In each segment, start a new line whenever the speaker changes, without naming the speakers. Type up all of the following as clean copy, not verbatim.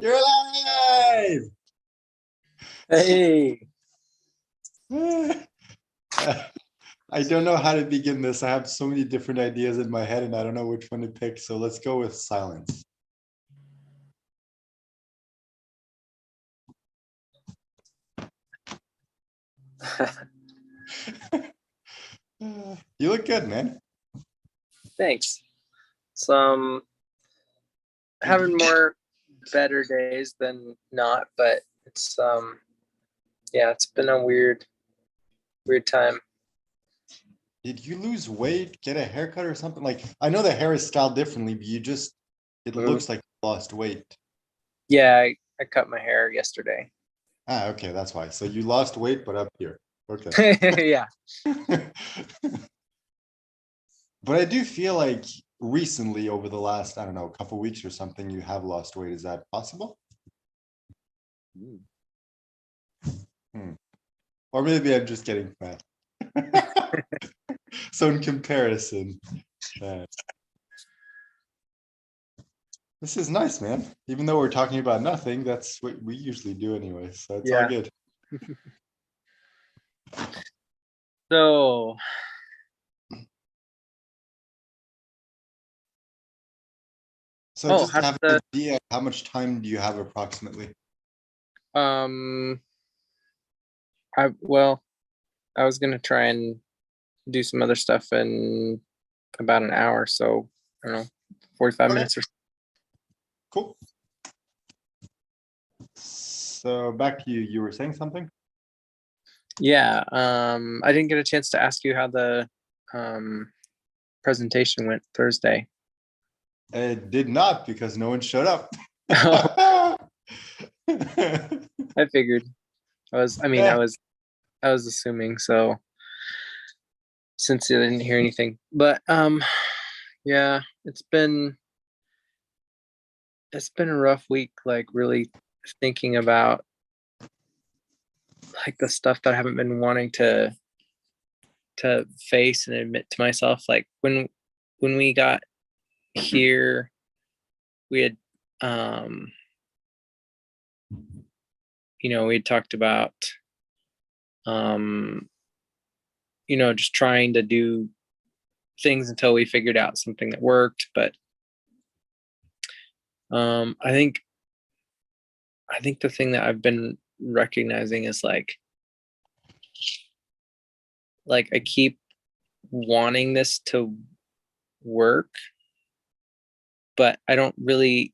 You're alive!
Hey,
I don't know how to begin this. I have so many different ideas in my head and I don't know which one to pick. So let's go with silence. You look good, man.
thanks. Some having more better days than not, but it's yeah, it's been a weird time.
Did you lose weight, get a haircut or something? Like, I know the hair is styled differently, but it
Mhm.
looks like you lost weight.
Yeah, I cut my hair yesterday.
Ah, okay, that's why. So you lost weight, but up here. Okay.
Yeah.
But I do feel like recently, over the last, I don't know, a couple weeks or something, you have lost weight. Is that possible? Hmm. Or maybe I'm just getting fat. So in comparison, uh, this is nice, man. Even though we're talking about nothing, that's what we usually do anyway. So it's all
Yeah.
good.
So,
So
oh,
just to
how's
have an
the
idea, how much time do you have approximately?
um I well, I was gonna try and do some other stuff in about an hour, so I don't know, 45
Okay,
minutes or so.
cool. So back to you. You were saying something?
Yeah. I didn't get a chance to ask you how the um presentation went Thursday.
It did not because no one showed up.
I figured. I mean,
Yeah.
I was assuming so since you didn't hear anything. But yeah, it's been a rough week, like really thinking about like the stuff that I haven't been wanting to face and admit to myself. Like when we got here, we had um we had talked about um just trying to do things until we figured out something that worked. But um i think I think the thing that I've been recognizing is like I keep wanting this to work, but I don't really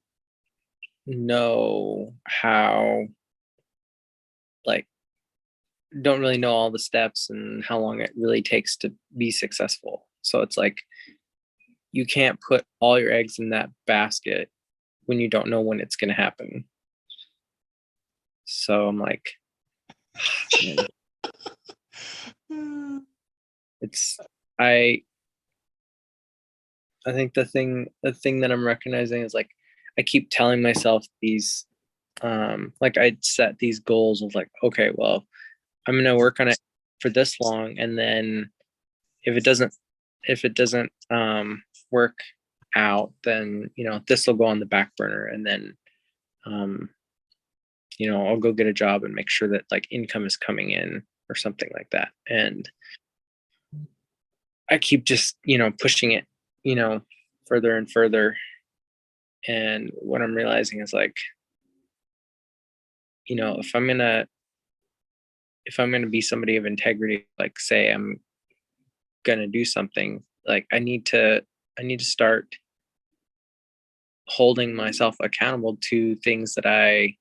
know how, like, don't really know all the steps and how long it really takes to be successful. So it's like you can't put all your eggs in that basket when you don't know when it's going to happen. So I'm like, man, it's I I think the thing that I'm recognizing is like I keep telling myself these like I'd set these goals of like, okay, well, I'm gonna work on it for this long, and then if it doesn't work out, then this will go on the back burner, and then um I'll go get a job and make sure that like income is coming in or something like that. And I keep just pushing it you know further and further. And what I'm realizing is like, if I'm gonna be somebody of integrity, like say I'm gonna do something, like I need to start holding myself accountable to things that I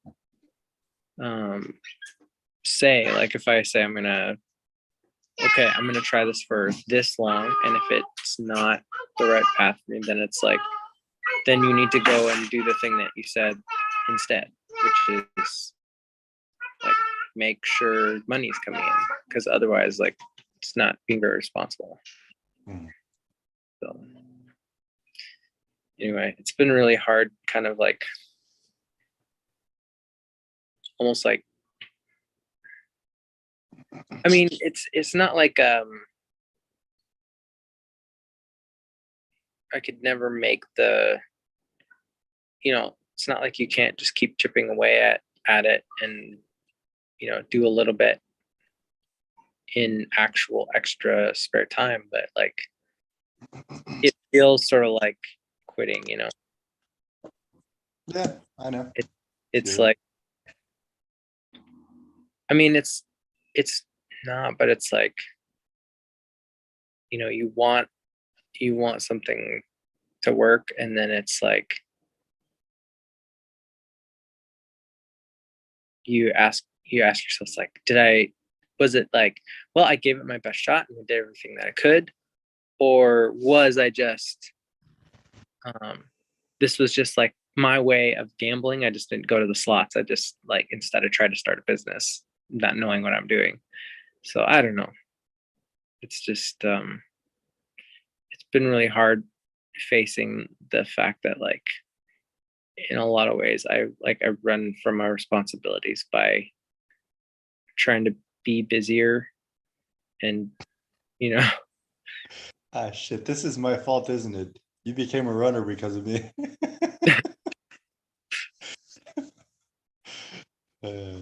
um say. Like if I say I'm gonna try this for this long, and if it's not the right path for me, then it's like, then you need to go and do the thing that you said instead, which is like make sure money's coming in, because otherwise, like, it's not being very responsible.
Hmm.
So anyway, it's been really hard, kind of like almost like, I mean, it's not like I could never make the it's not like you can't just keep chipping away at it and, do a little bit in actual extra spare time, but like it feels sort of like quitting,
Yeah, I know.
It's
Yeah.
like, I mean, it's not, but it's like, you want something to work, and then it's like you ask yourself, like, was it like, well, I gave it my best shot and I did everything that I could, or was I just this was just like my way of gambling. I just didn't go to the slots. I just, like, instead I tried to start a business not knowing what I'm doing. So I don't know. It's just it's been really hard facing the fact that, like, in a lot of ways I run from my responsibilities by trying to be busier, and you know
Ah, shit, this is my fault, isn't it? You became a runner because of me. Uh,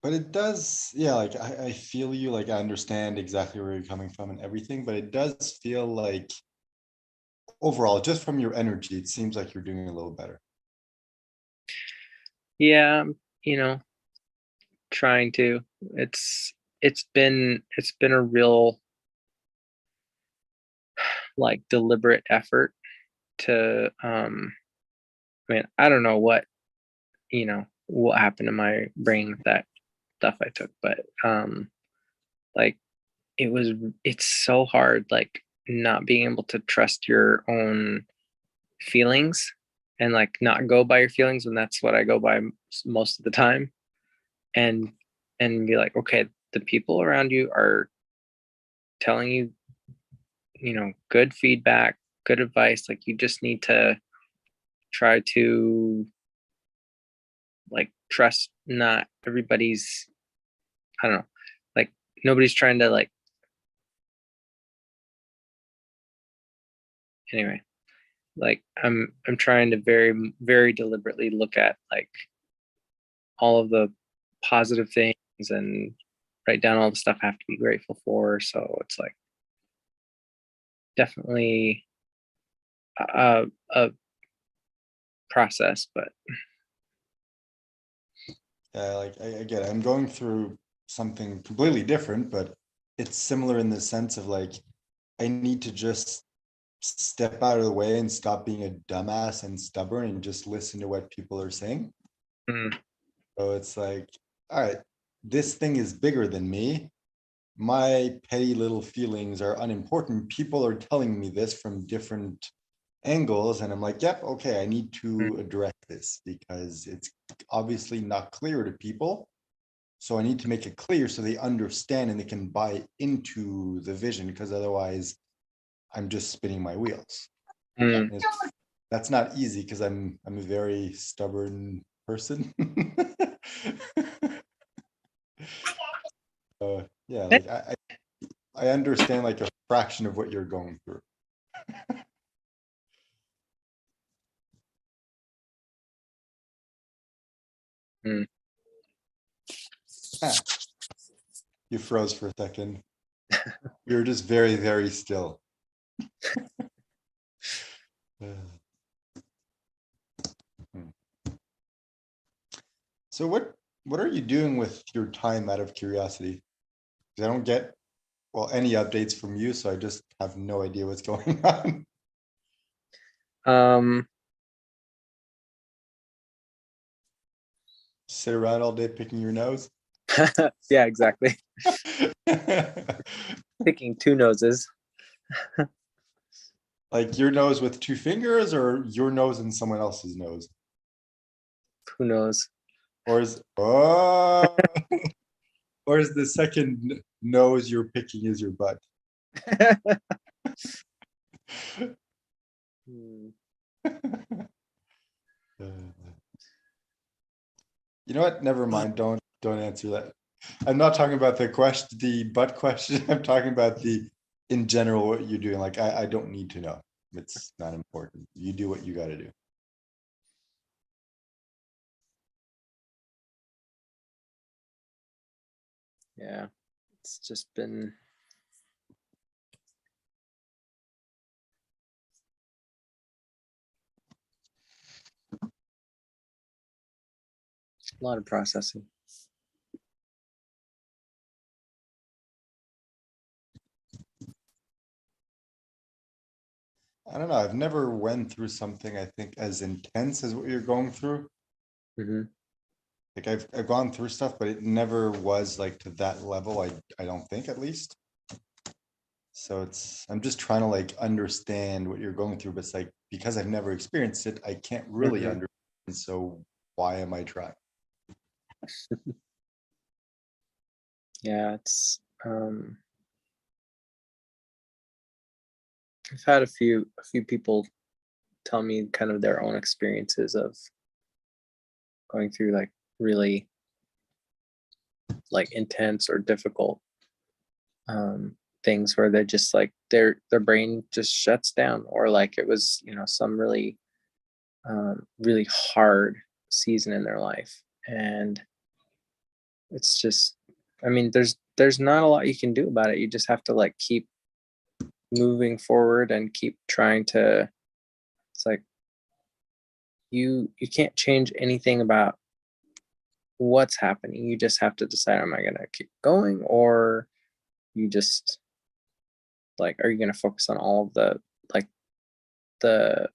but it does, yeah, like I feel you, like I understand exactly where you're coming from and everything, but it does feel like overall, just from your energy, it seems like you're doing a little better.
yeah, you know trying to. It's been a real, like, deliberate effort to I mean, I don't know what happened to my brain with that stuff I took, but like, it's so hard, like, not being able to trust your own feelings, and, like, not go by your feelings, and that's what I go by most of the time, and be like, okay, the people around you are telling you, good feedback, good advice. Like, you just need to try to, like, trust. Not everybody's, I don't know, like, nobody's trying to, like, anyway, like, I'm trying to very, very deliberately look at, like, all of the positive things, and write down all the stuff I have to be grateful for. So it's like definitely a process, but
Like I get it. I'm going through something completely different, but it's similar in the sense of like I need to just step out of the way and stop being a dumbass and stubborn and just listen to what people are saying.
mm,
So it's like, all right, this thing is bigger than me. My petty little feelings are unimportant. People are telling me this from different angles, and I'm like, yep, okay, I need
mm,
to address this because it's obviously not clear to people. So I need to make it clear so they understand and they can buy into the vision, because otherwise I'm just spinning my wheels.
mm.
That's not easy because I'm a very stubborn person. Yeah, like I understand like a fraction of what you're going through.
Mm.
Ah, you froze for a second. You're just very, very still. Hmm. So what are you doing with your time out of curiosity? 'Cause I don't get, well, any updates from you, so I just have no idea what's going on.
Um,
Sit around all day picking your nose.
yeah, exactly. Picking two noses.
Like your nose with two fingers, or your nose and someone else's nose?
Who knows?
Or is or is the second nose you're picking is your butt?
Hmm.
Uh, You know what? Never mind. Don't answer that. I'm not talking about the butt question. I'm talking about the in general what you're doing. Like I don't need to know. It's not important. You do what you got to do.
Yeah, it's just been a lot of processing.
I don't know. I've never went through something I think as intense as what you're going through.
Hmm.
Like I've gone through stuff, but it never was like to that level. I don't think, at least. So I'm just trying to like understand what you're going through, but it's like because I've never experienced it, I can't really
Hmm.
understand. So why am I trying?
Yeah, I've had a few people tell me kind of their own experiences of going through like really like intense or difficult things where they're just like their brain just shuts down, or like it was, you know, some really really hard season in their life. And it's just, I mean, there's not a lot you can do about it. You just have to like keep moving forward and keep trying to, it's like you can't change anything about what's happening. You just have to decide, am I gonna keep going, or you just like, are you gonna focus on all of the like the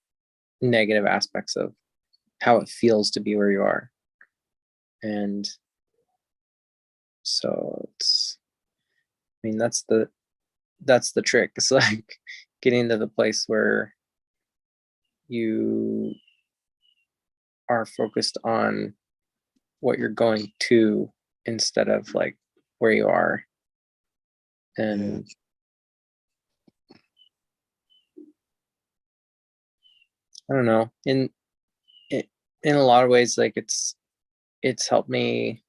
negative aspects of how it feels to be where you are? And so it's, I mean, that's the trick. It's like getting to the place where you are focused on what you're going to instead of like where you are.
Yeah.
And I don't know, in a lot of ways, like it's helped me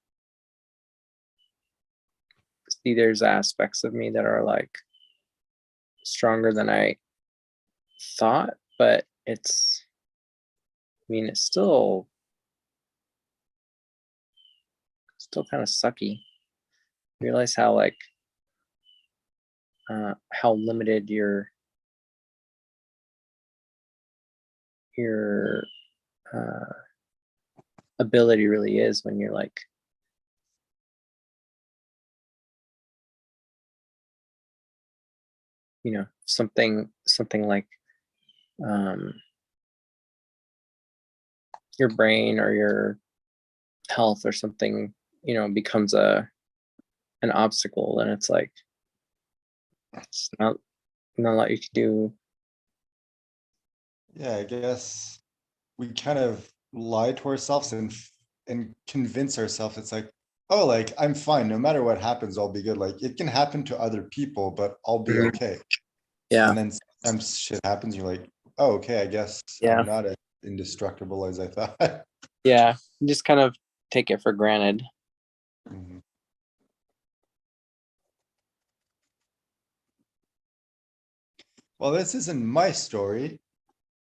see there's aspects of me that are like stronger than I thought, but I mean, it's still kind of sucky. Realize how like how limited your uh, ability really is when you're like, you know, something like um, your brain or your health or something, you know, becomes an obstacle, and it's like it's not a lot you can do.
Yeah, I guess we kind of lie to ourselves and convince ourselves it's like, oh, like I'm fine. No matter what happens, I'll be good. Like it can happen to other people, but I'll be
Mhm.
okay.
Yeah,
And then sometimes shit happens, you're like, oh, okay, I guess I'm
yeah,
not as indestructible as I thought.
yeah. You just kind of take it for granted.
Mhm. Well, this isn't my story,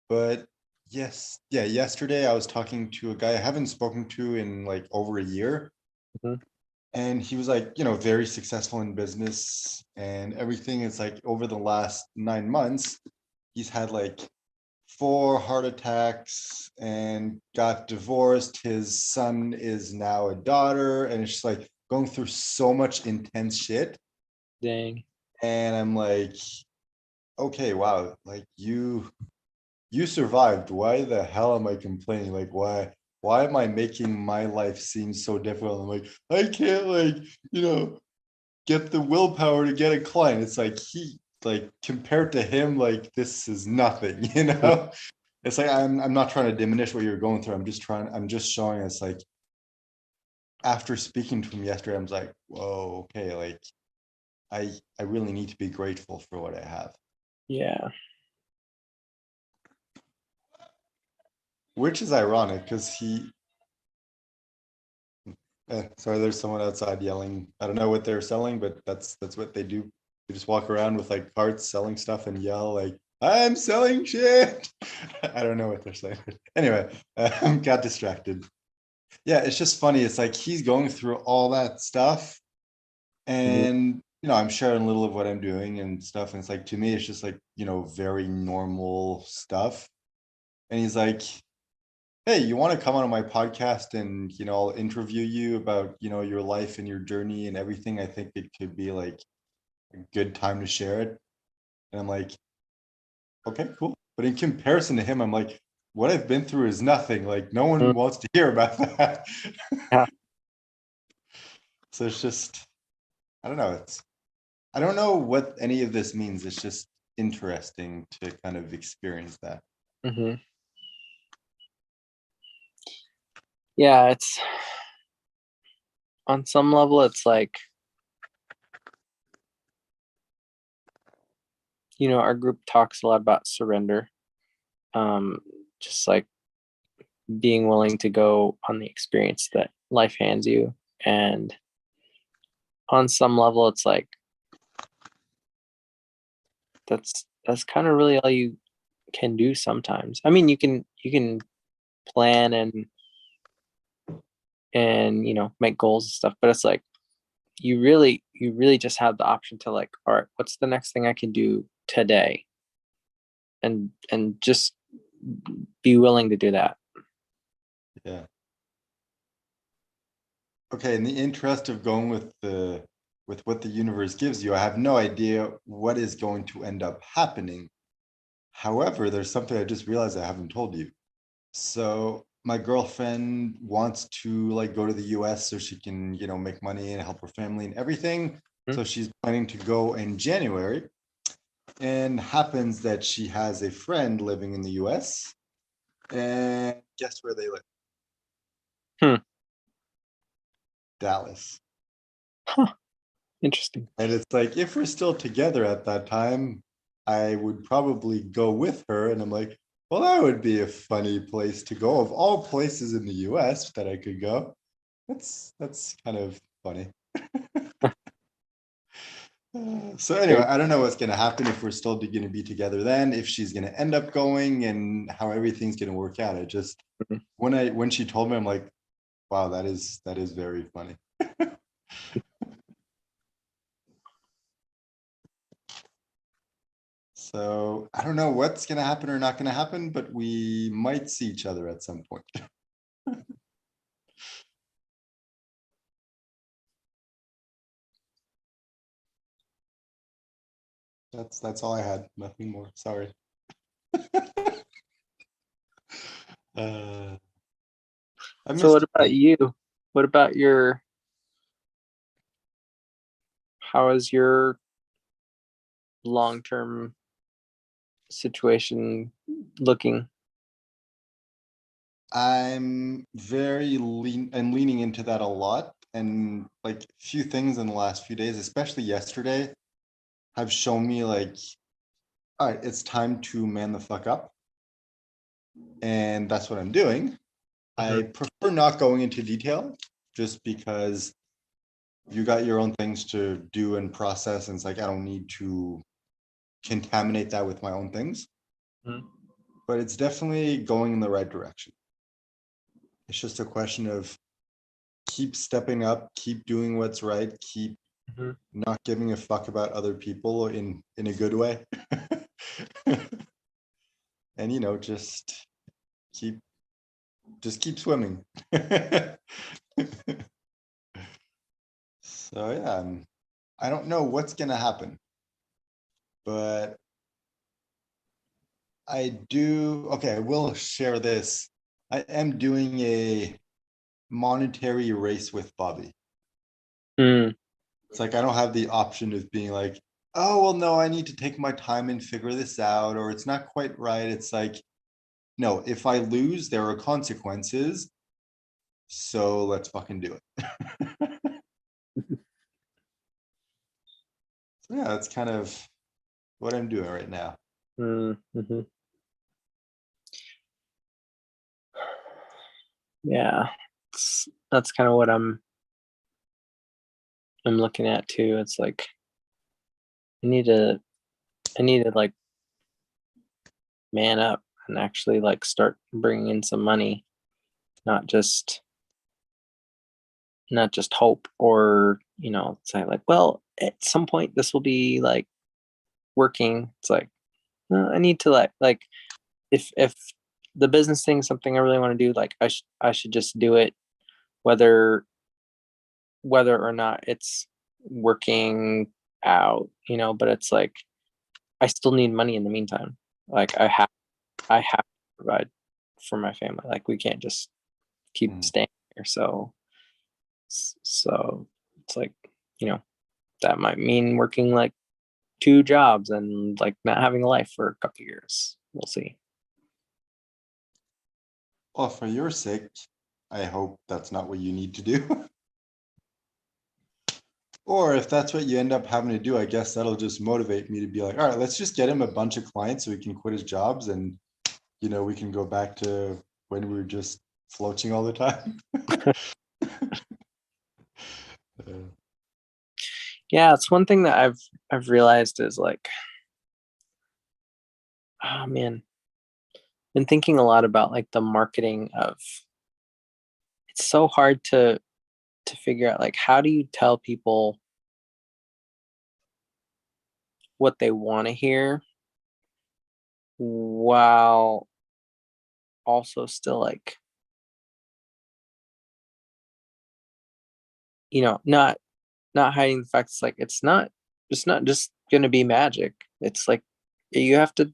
but yes, yeah, yesterday I was talking to a guy I haven't spoken to in like over a year.
Mhm.
And he was like, you know, very successful in business and everything. It's like over the last 9 months, he's had like 4 heart attacks and got divorced. His son is now a daughter, and it's just like going through so much intense shit.
Dang.
And I'm like, okay, wow, like you survived. Why the hell am I complaining? Like, why am I making my life seem so difficult? I'm like, I can't like, you know, get the willpower to get a client. It's like like compared to him, like this is nothing, you know? It's like I'm not trying to diminish what you're going through. I'm just showing us like after speaking to him yesterday, I'm like, whoa, okay, like I really need to be grateful for what I have.
Yeah.
Which is ironic because sorry, there's someone outside yelling. I don't know what they're selling, but that's what they do. They just walk around with like carts selling stuff and yell like I'm selling shit. I don't know what they're saying. Anyway, got distracted. Yeah, it's just funny. It's like he's going through all that stuff,
Mhm.
and I'm sharing a little of what I'm doing and stuff. And it's like, to me, it's just like, very normal stuff. And he's like, hey, you want to come on my podcast and, I'll interview you about, your life and your journey and everything. I think it could be like a good time to share it. And I'm like, okay, cool. But in comparison to him, I'm like, what I've been through is nothing. Like, no one
Mm.
wants to hear about that.
Yeah.
So it's just, I don't know. I don't know what any of this means. It's just interesting to kind of experience that.
Mhm. Yeah, it's on some level, it's like, our group talks a lot about surrender. Just like being willing to go on the experience that life hands you. And on some level, it's like that's kind of really all you can do sometimes. I mean, you can plan and make goals and stuff, but it's like you really just have the option to like, all right, what's the next thing I can do today? And just be willing to do that.
Yeah. Okay, in the interest of going with what the universe gives you, I have no idea what is going to end up happening. However, there's something I just realized I haven't told you. So my girlfriend wants to like go to the US so she can, make money and help her family and everything.
Mhm.
So she's planning to go in January, and happens that she has a friend living in the US. And guess where they live?
Hmm.
Dallas.
Huh. Interesting.
And it's like, if we're still together at that time, I would probably go with her. And I'm like, well, that would be a funny place to go. Of all places in the US that I could go, that's kind of funny. So anyway,
Great.
I don't know what's gonna happen, if we're still gonna be together then, if she's gonna end up going, and how everything's gonna work out. I just,
Mhm.
when she told me, I'm like, wow, that is very funny. So I don't know what's gonna happen or not gonna happen, but we might see each other at some point. That's all I had. Nothing more. Sorry. Uh, I
So
missed
what
you
about
guys.
you? What about how is your long-term situation looking?
I'm very leaning into that a lot, and like a few things in the last few days, especially yesterday, have shown me like, all right, it's time to man the fuck up, and that's what I'm doing.
Mhm.
I prefer not going into detail, just because you got your own things to do and process, and it's like I don't need to contaminate that with my own things.
Mhm.
But it's definitely going in the right direction. It's just a question of keep stepping up, keep doing what's right, keep
Mhm.
not giving a fuck about other people in a good way. And keep keep swimming. So yeah, I don't know what's gonna happen, but I will share this. I am doing a monetary race with Bobby.
Mm.
It's like I don't have the option of being like, oh, well, no, I need to take my time and figure this out, or it's not quite right. It's like, no, if I lose, there are consequences. So let's fucking do it. So yeah, that's kind of what I'm doing right now.
Mhm. Yeah, that's kind of what I'm looking at too. It's like I need to I need to like man up and actually like start bringing in some money, not just hope, or say like, well, at some point this will be like working. It's like, no, I need to like if the business thing is something I really want to do, like I should just do it, whether or not it's working out, but it's like I still need money in the meantime. Like I have to provide for my family. Like we can't just keep
Mm.
staying here. So it's like, that might mean working like 2 jobs and like not having a life for a couple of years. We'll see.
Well, for your sake, I hope that's not what you need to do. Or if that's what you end up having to do, I guess that'll just motivate me to be like, all right, let's just get him a bunch of clients so he can quit his jobs and, we can go back to when we were just floating all the time.
Yeah, it's one thing that I've realized is like, oh man, been thinking a lot about like the marketing of, it's so hard to figure out like how do you tell people what they want to hear while also still like, not hiding the fact it's like it's not just gonna be magic. It's like you have to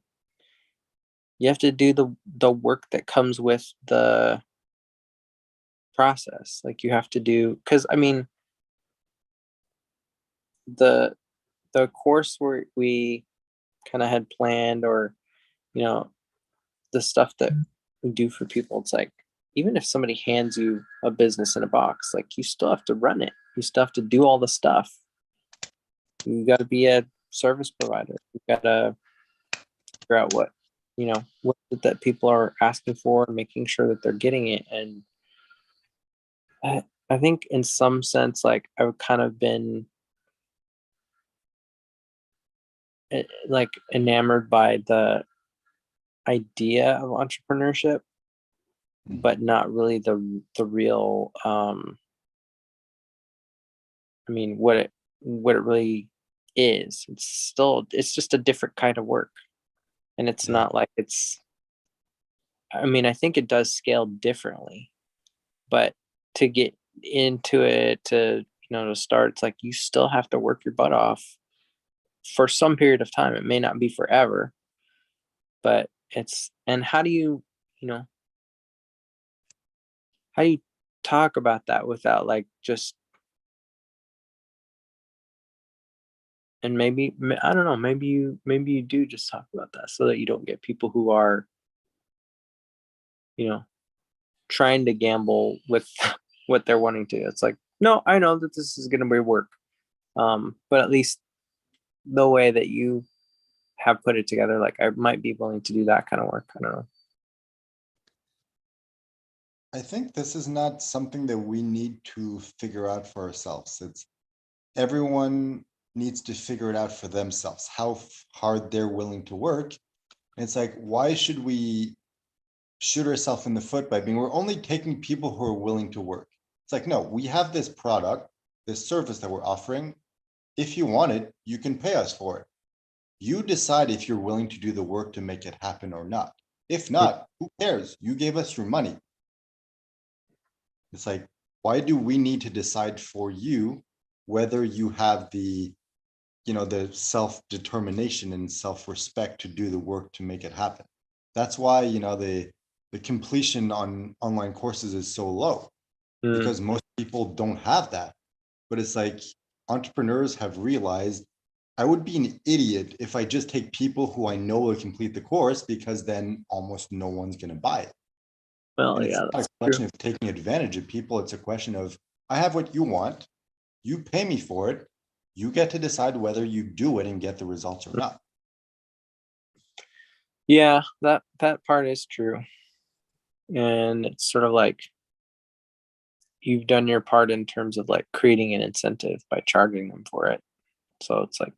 do the work that comes with the process. Like you have to do, because I mean the course where we kind of had planned, or you know the stuff that we do for people, it's like even if somebody hands you a business in a box, like you still have to run it, you still have to do all the stuff. You got to be a service provider, you got to figure out what that people are asking for and making sure that they're getting it. And I think in some sense, like I've kind of been like enamored by the idea of entrepreneurship, but not really the real I mean what it really is. It's just a different kind of work. And it's
Yeah.
not like I mean, I think it does scale differently, but to get into it, to start, it's like you still have to work your butt off for some period of time. It may not be forever, but and you know how do you talk about that without like just, and I don't know, maybe you do just talk about that so that you don't get people who are, you know trying to gamble with what they're wanting to. It's like, no, I know that this is going to be work, but at least the way that you have put it together, like I might be willing to do that kind of work. I don't know.
I think this is not something that we need to figure out for ourselves. It's everyone needs to figure it out for themselves, how hard they're willing to work. And it's like, why should we shoot ourselves in the foot by being, we're only taking people who are willing to work? It's like, no, we have this product, this service that we're offering. If you want it, you can pay us for it. You decide if you're willing to do the work to make it happen or not. If not, who cares? You gave us your money. It's like, why do we need to decide for you whether you have the, the self-determination and self-respect to do the work to make it happen? That's why, the completion on online courses is so low, because most people don't have that. But it's like entrepreneurs have realized, I would be an idiot if I just take people who I know will complete the course, because then almost no one's going to buy it.
Well,
And it's
yeah,
not a
that's
question
true.
of taking advantage of people. It's a question of, I have what you want. You pay me for it. You get to decide whether you do it and get the results or not.
Yeah, that part is true. And it's sort of like you've done your part in terms of like creating an incentive by charging them for it. So it's like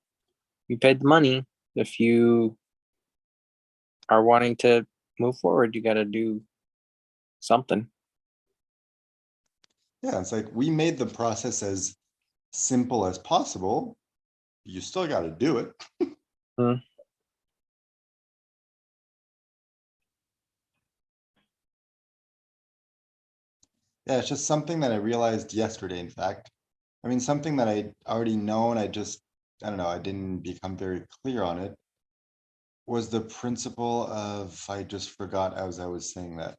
you paid the money. If you are wanting to move forward, you got to do something.
Yeah, it's like we made the process as simple as possible. You still got to do it.
Mm.
Yeah, it's just something that I realized yesterday, in fact. I mean, something that I already known, I don't know, I didn't become very clear on it, was the principle of, I just forgot as I was saying that.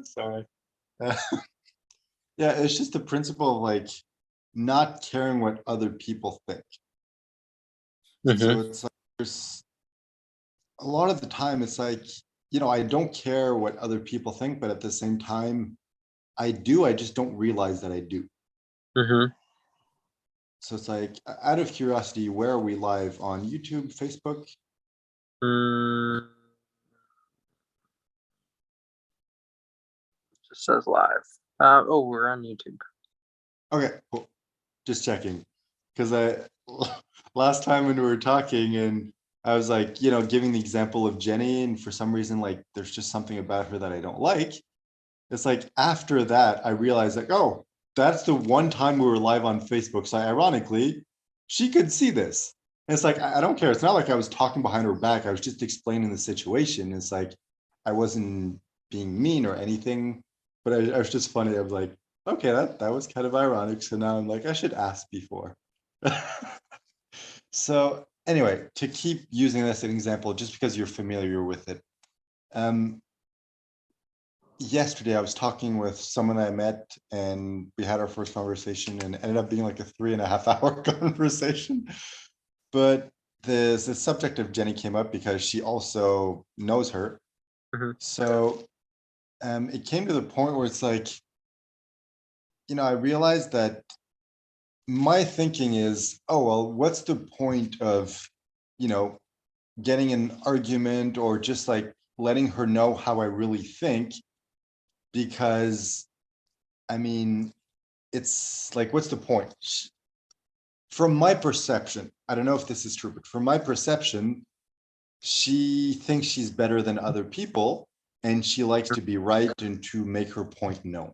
Sorry. Yeah, it's just the principle of like not caring what other people think. So
Mm-hmm.
it's like there's a lot of the time it's like, I don't care what other people think, but at the same time, I do, I just don't realize that I do.
Mm-hmm.
So it's like, out of curiosity, where are we live on YouTube, Facebook?
Mm. Just says live. Oh, we're on YouTube.
Okay, cool. Just checking. Because last time when we were talking and I was like, giving the example of Jenny, and for some reason, like, there's just something about her that I don't like. It's like after that, I realized like, oh, that's the one time we were live on Facebook. So ironically, she could see this. And it's like, I don't care. It's not like I was talking behind her back. I was just explaining the situation. It's like I wasn't being mean or anything, but I was just funny. I was like, okay, that was kind of ironic. So now I'm like, I should ask before. So anyway, to keep using this as an example, just because you're familiar with it. Yesterday I was talking with someone I met and we had our first conversation and ended up being like a 3.5 hour conversation. But the subject of Jenny came up because she also knows her.
Mm-hmm.
So it came to the point where it's like, I realized that my thinking is, oh, well, what's the point of, you know, getting an argument or just like letting her know how I really think? Because I mean, it's like, what's the point? From my perception, I don't know if this is true, but from my perception, she thinks she's better than other people and she likes to be right and to make her point known.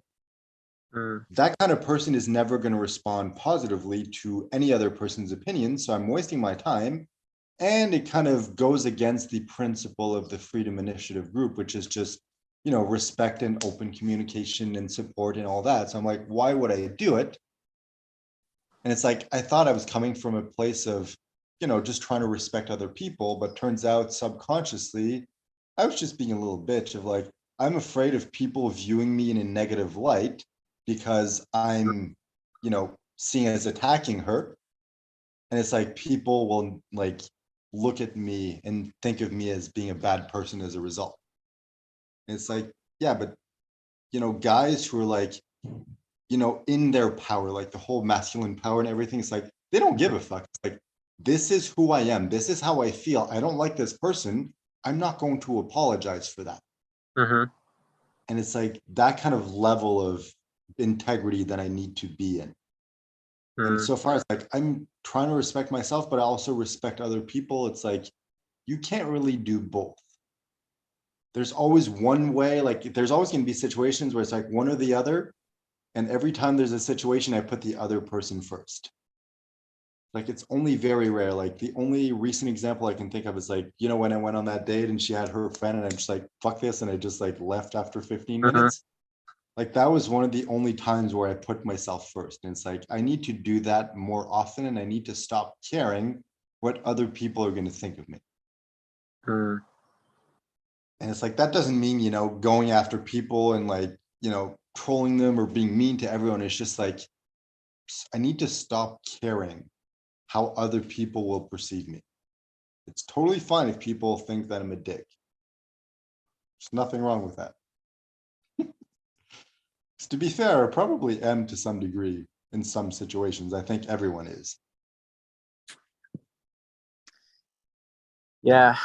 Mm.
That kind of person is never going to respond positively to any other person's opinion. So I'm wasting my time. And it kind of goes against the principle of the Freedom Initiative group, which is just, respect and open communication and support and all that. So I'm like, why would I do it? And it's like, I thought I was coming from a place of, just trying to respect other people, but turns out subconsciously, I was just being a little bitch of like, I'm afraid of people viewing me in a negative light because I'm, seen as attacking her. And it's like people will like look at me and think of me as being a bad person as a result. And it's like, yeah, but guys who are like, in their power, like the whole masculine power and everything. It's like they don't give a fuck. It's like, this is who I am. This is how I feel. I don't like this person. I'm not going to apologize for that.
Mm-hmm.
And it's like that kind of level of integrity that I need to be in. And
Mm.
so far, it's like I'm trying to respect myself, but I also respect other people. It's like you can't really do both. There's always one way, like there's always going to be situations where it's like one or the other. And every time there's a situation, I put the other person first. Like it's only very rare. Like the only recent example I can think of is like, when I went on that date and she had her friend and I'm just like, fuck this. And I just like left after 15
Mm-hmm.
minutes. Like that was one of the only times where I put myself first. And it's like, I need to do that more often and I need to stop caring what other people are going to think of me.
Mm.
And it's like, that doesn't mean, going after people and like, trolling them or being mean to everyone. It's just like, I need to stop caring how other people will perceive me. It's totally fine if people think that I'm a dick. There's nothing wrong with that. To be fair, I probably am to some degree in some situations. I think everyone is.
Yeah.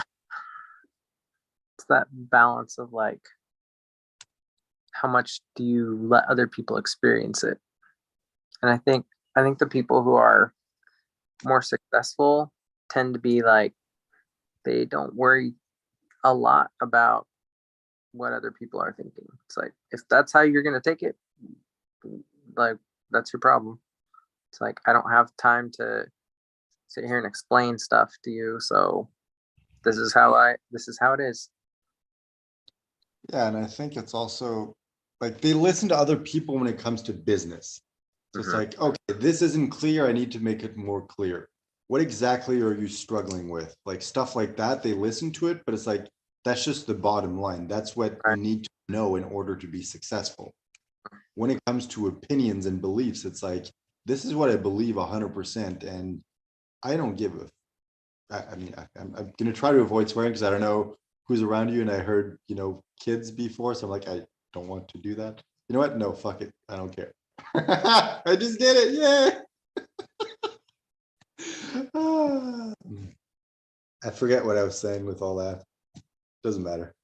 It's that balance of like, how much do you let other people experience it? And I think the people who are more successful tend to be like, they don't worry a lot about what other people are thinking. It's like, if that's how you're going to take it, like, that's your problem. It's like, I don't have time to sit here and explain stuff to you. So this is how it is.
Yeah, and I think it's also like they listen to other people when it comes to business. So it's
Mhm.
like, okay, this isn't clear. I need to make it more clear. What exactly are you struggling with? Like stuff like that, they listen to it, but it's like that's just the bottom line. That's what you
Right.
need to know in order to be successful. When it comes to opinions and beliefs, it's like this is what I believe 100%, and I don't give a. I mean, I'm gonna try to avoid swearing because I don't know who's around you, and I heard kids before, so I'm like I don't want to do that. You know what? No, fuck it. I don't care. I just did it. Yeah. I forget what I was saying with all that. Doesn't matter.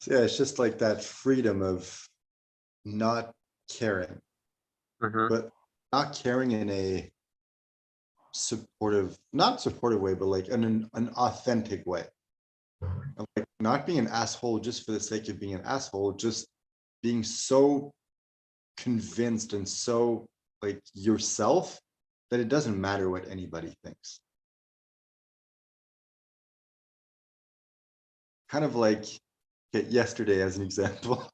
So yeah, it's just like that freedom of not caring,
Mhm.
but not caring in a supportive, not supportive way, but like an authentic way. Like not being an asshole just for the sake of being an asshole, just being so convinced and so like yourself that it doesn't matter what anybody thinks. Kind of like yesterday as an example.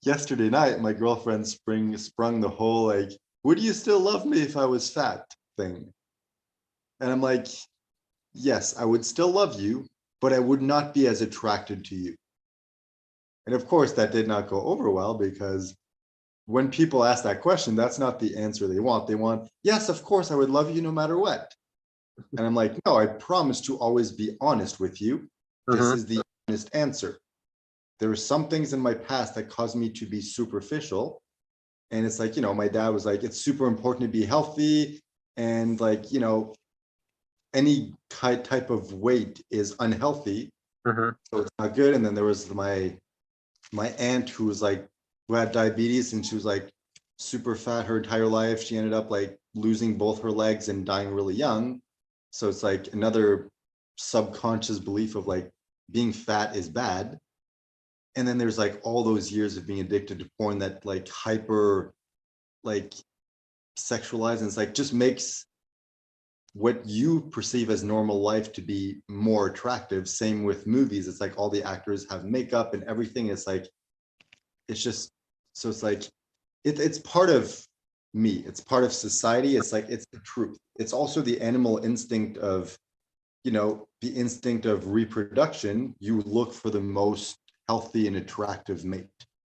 Yesterday night, my girlfriend sprung the whole like, would you still love me if I was fat thing? And I'm like, yes, I would still love you, but I would not be as attracted to you. And of course, that did not go over well because when people ask that question, that's not the answer they want. They want, yes, of course, I would love you no matter what. And I'm like, no, I promise to always be honest with you. This
Mhm.
is the honest answer. There are some things in my past that caused me to be superficial. And it's like, my dad was like, it's super important to be healthy. And like, any type of weight is unhealthy.
Mhm.
So it's not good. And then there was my aunt who was like, who had diabetes and she was like super fat her entire life. She ended up like losing both her legs and dying really young. So it's like another subconscious belief of like being fat is bad. And then there's like all those years of being addicted to porn that like hyper like sexualized, and it's like just makes what you perceive as normal life to be more attractive. Same with movies. It's like all the actors have makeup and everything. It's like it's just so it's like it's part of me. It's part of society. It's like it's the truth. It's also the animal instinct of the instinct of reproduction. You look for the most healthy and attractive mate.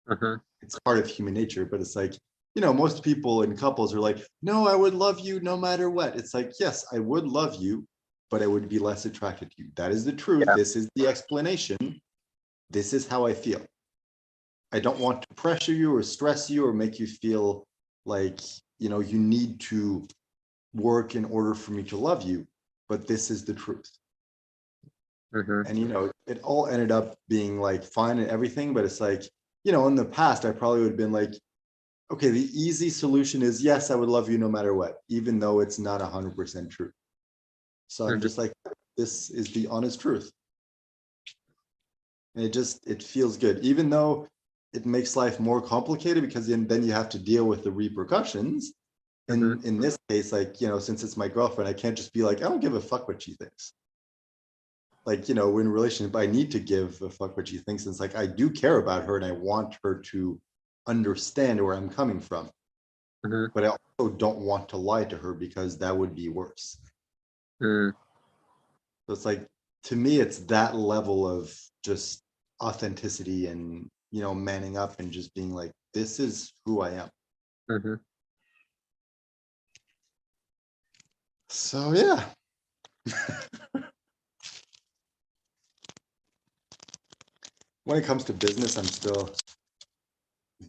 Mhm.
It's part of human nature, but it's like most people in couples are like, no, I would love you no matter what. It's like, yes, I would love you, but I would be less attracted to you. That is the truth.
Yeah.
This is the explanation. This is how I feel. I don't want to pressure you or stress you or make you feel like you need to work in order for me to love you, but this is the truth.
Mhm.
And it all ended up being like fine and everything, but it's like in the past I probably would have been like, okay, the easy solution is yes, I would love you no matter what, even though it's not 100% true. So I'm
Mhm.
just like, this is the honest truth. And it feels good, even though it makes life more complicated because then you have to deal with the repercussions.
Mhm.
In this case, like, since it's my girlfriend, I can't just be like, I don't give a fuck what she thinks. Like, in a relationship, I need to give a fuck what she thinks. And it's like, I do care about her and I want her to understand where I'm coming from.
Mhm.
But I also don't want to lie to her because that would be worse.
Mhm.
So it's like, to me, it's that level of just authenticity and, manning up and just being like, this is who I am.
Mhm.
So, yeah. When it comes to business, I'm still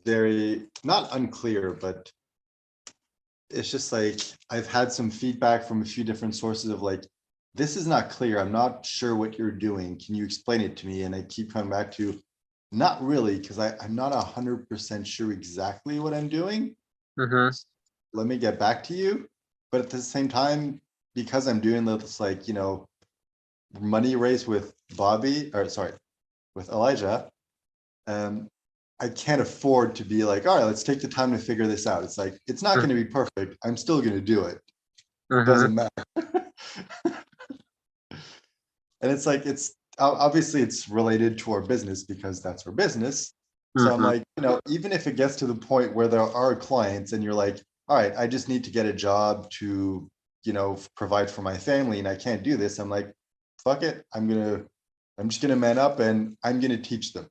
very, not unclear, but it's just like I've had some feedback from a few different sources of like, this is not clear. I'm not sure what you're doing. Can you explain it to me? And I keep coming back to not really, because I'm not 100% sure exactly what I'm doing.
Mhm.
let me get back to you. But at the same time, because I'm doing this, like, money race with Bobby, or sorry, with Elijah, I can't afford to be like, all right, let's take the time to figure this out. It's like, it's not going to be perfect. I'm still going to do it. Doesn't matter. And it's like, it's obviously it's related to our business because that's our business. So I'm like, even if it gets to the point where there are clients and you're like, all right, I just need to get a job to, provide for my family and I can't do this. I'm like, fuck it. I'm just gonna man up and I'm gonna teach them.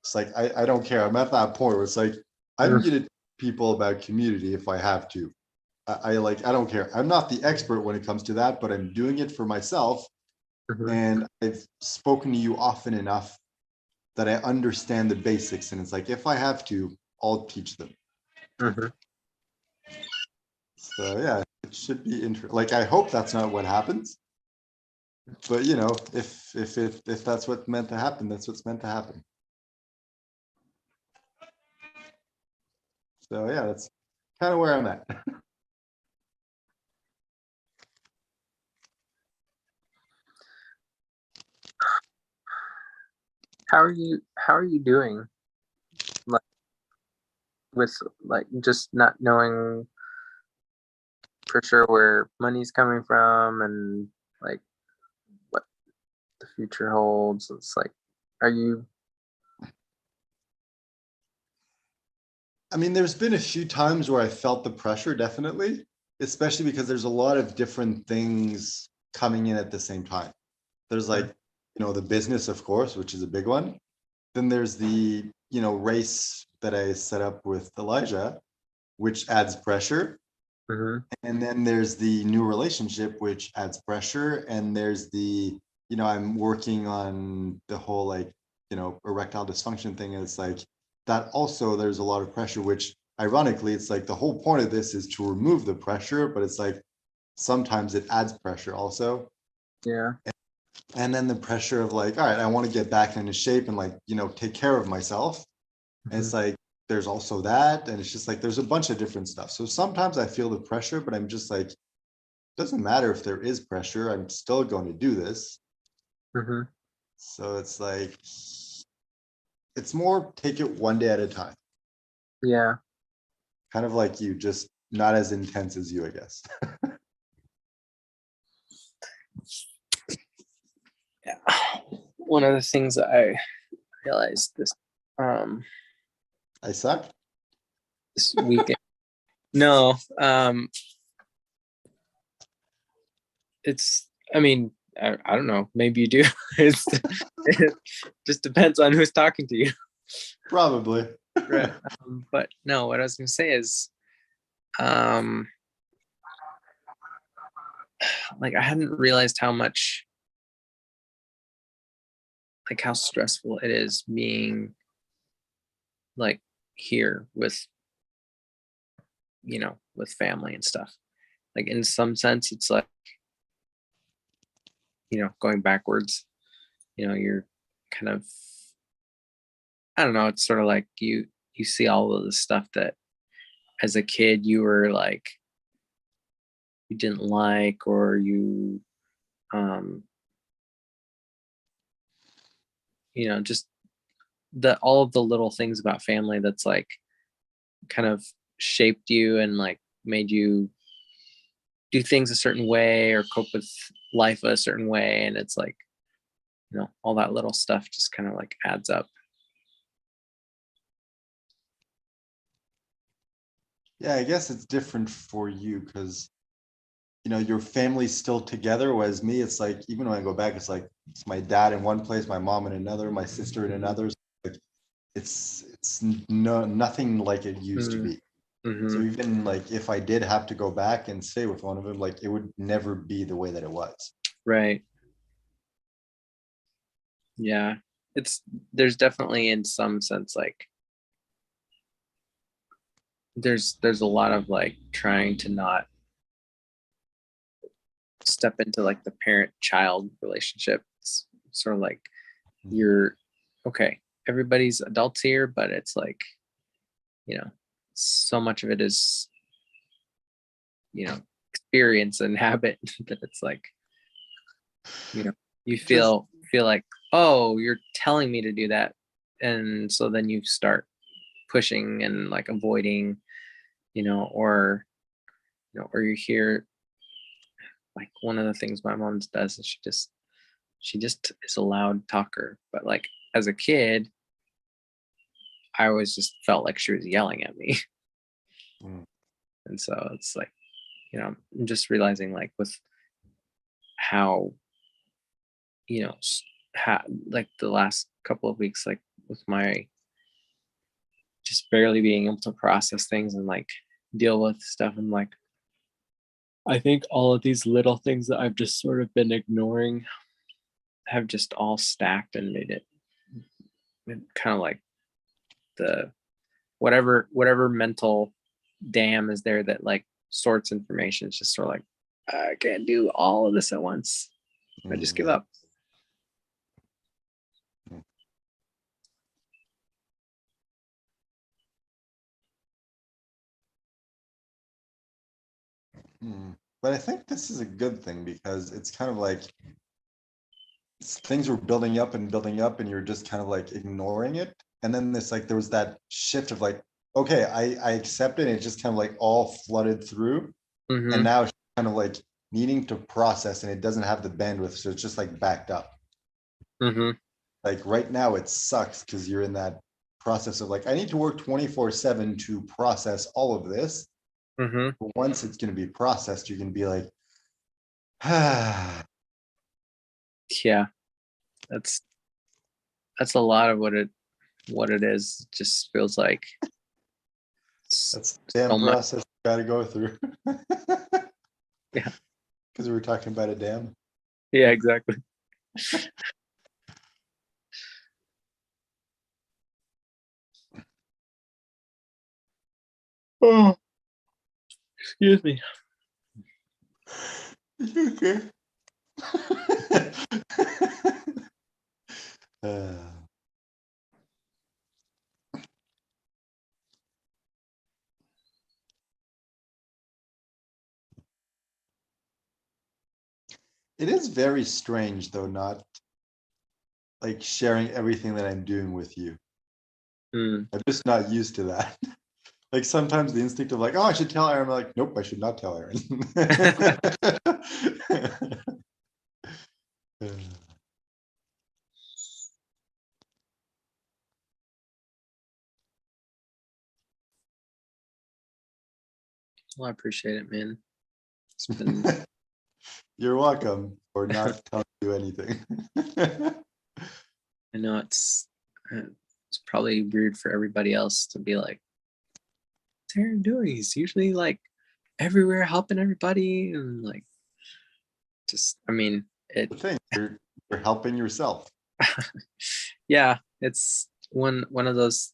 It's like, I don't care. I'm at that point where it's like, I'm gonna teach people about community if I have to. I don't care. I'm not the expert when it comes to that, but I'm doing it for myself. And I've spoken to you often enough that I understand the basics. And it's like, if I have to, I'll teach them. So yeah, it should be interesting. Like, I hope that's not what happens. But if that's what's meant to happen, that's what's meant to happen. So yeah, that's kind of where I'm at.
How are you doing? Like with like just not knowing for sure where money's coming from and like what the future holds. It's like, are you?
I mean, there's been a few times where I felt the pressure, definitely, especially because there's a lot of different things coming in at the same time. There's like, the business, of course, which is a big one. Then there's the, race that I set up with Elijah, which adds pressure. And then there's the new relationship, which adds pressure. And there's the, I'm working on the whole, like, erectile dysfunction thing. And it's like that also, there's a lot of pressure, which ironically, it's like the whole point of this is to remove the pressure, but it's like sometimes it adds pressure also.
Yeah.
And then the pressure of like, all right, I want to get back into shape and like, take care of myself. And it's like, there's also that. And it's just like, there's a bunch of different stuff. So sometimes I feel the pressure, but I'm just like, doesn't matter if there is pressure, I'm still going to do this. So it's like, it's more take it one day at a time.
Yeah.
Kind of like you, just not as intense as you, I guess.
Yeah. One of the things that I realized this
I suck.
this weekend. No, it's, I mean, I don't know, maybe you do. It just depends on who's talking to you.
Probably.
Right. But no, what I was gonna say is like I hadn't realized how much, like how stressful it is being like here with with family and stuff. Like in some sense it's like going backwards. You're kind of, I don't know, it's sort of like you see all of the stuff that as a kid you were like you didn't like, or you just all of the little things about family that's like kind of shaped you and like made you do things a certain way or cope with life a certain way. And it's like, all that little stuff just kind of like adds up.
Yeah, I guess it's different for you because your family's still together, whereas me, it's like, even when I go back, it's like it's my dad in one place, my mom in another, my sister in another. Like it's nothing like it used to be. So even like if I did have to go back and stay with one of them, like it would never be the way that it was.
Right. Yeah. There's definitely in some sense like there's a lot of like trying to not step into like the parent child relationship. It's sort of like you're okay, everybody's adults here, but it's like, so much of it is, experience and habit that it's like, you feel like, oh, you're telling me to do that. And so then you start pushing and like avoiding, or, or you hear like one of the things my mom does is she just is a loud talker. But like as a kid, I always just felt like she was yelling at me.
Mm.
And so it's like, I'm just realizing like with how, how like the last couple of weeks, like with my just barely being able to process things and like deal with stuff. And like, I think all of these little things that I've just sort of been ignoring have just all stacked and made it kind of like the whatever mental dam is there that like sorts information. It's just sort of like, I can't do all of this at once. I just give
Yeah.
up.
But I think this is a good thing because it's kind of like things were building up and you're just kind of like ignoring it. And then this like there was that shift of like, okay, I accept it. And it just kind of like all flooded through.
Mm-hmm.
And now it's kind of like needing to process and it doesn't have the bandwidth. So it's just like backed up.
Mm-hmm.
Like right now it sucks because you're in that process of like, I need to work 24/7 to process all of this.
Mm-hmm.
But once it's going to be processed, you can be like, ah.
Yeah, that's a lot of what it is. It just feels like
That's the damn
so much.
process you gotta go through.
Yeah.
Because we were talking about a dam.
Yeah, exactly. Oh, excuse me.
Okay. Uh, it is very strange though, not like sharing everything that I'm doing with you.
Mm.
I'm just not used to that. Like sometimes the instinct of like, oh, I should tell Aaron. I'm like, nope, I should not tell Aaron.
Well, I appreciate it, man. It's been
You're welcome for not telling you anything.
I know it's probably weird for everybody else to be like, what's Aaron doing? He's usually like everywhere helping everybody and like just I mean it
The thing, you're helping yourself.
yeah, it's one of those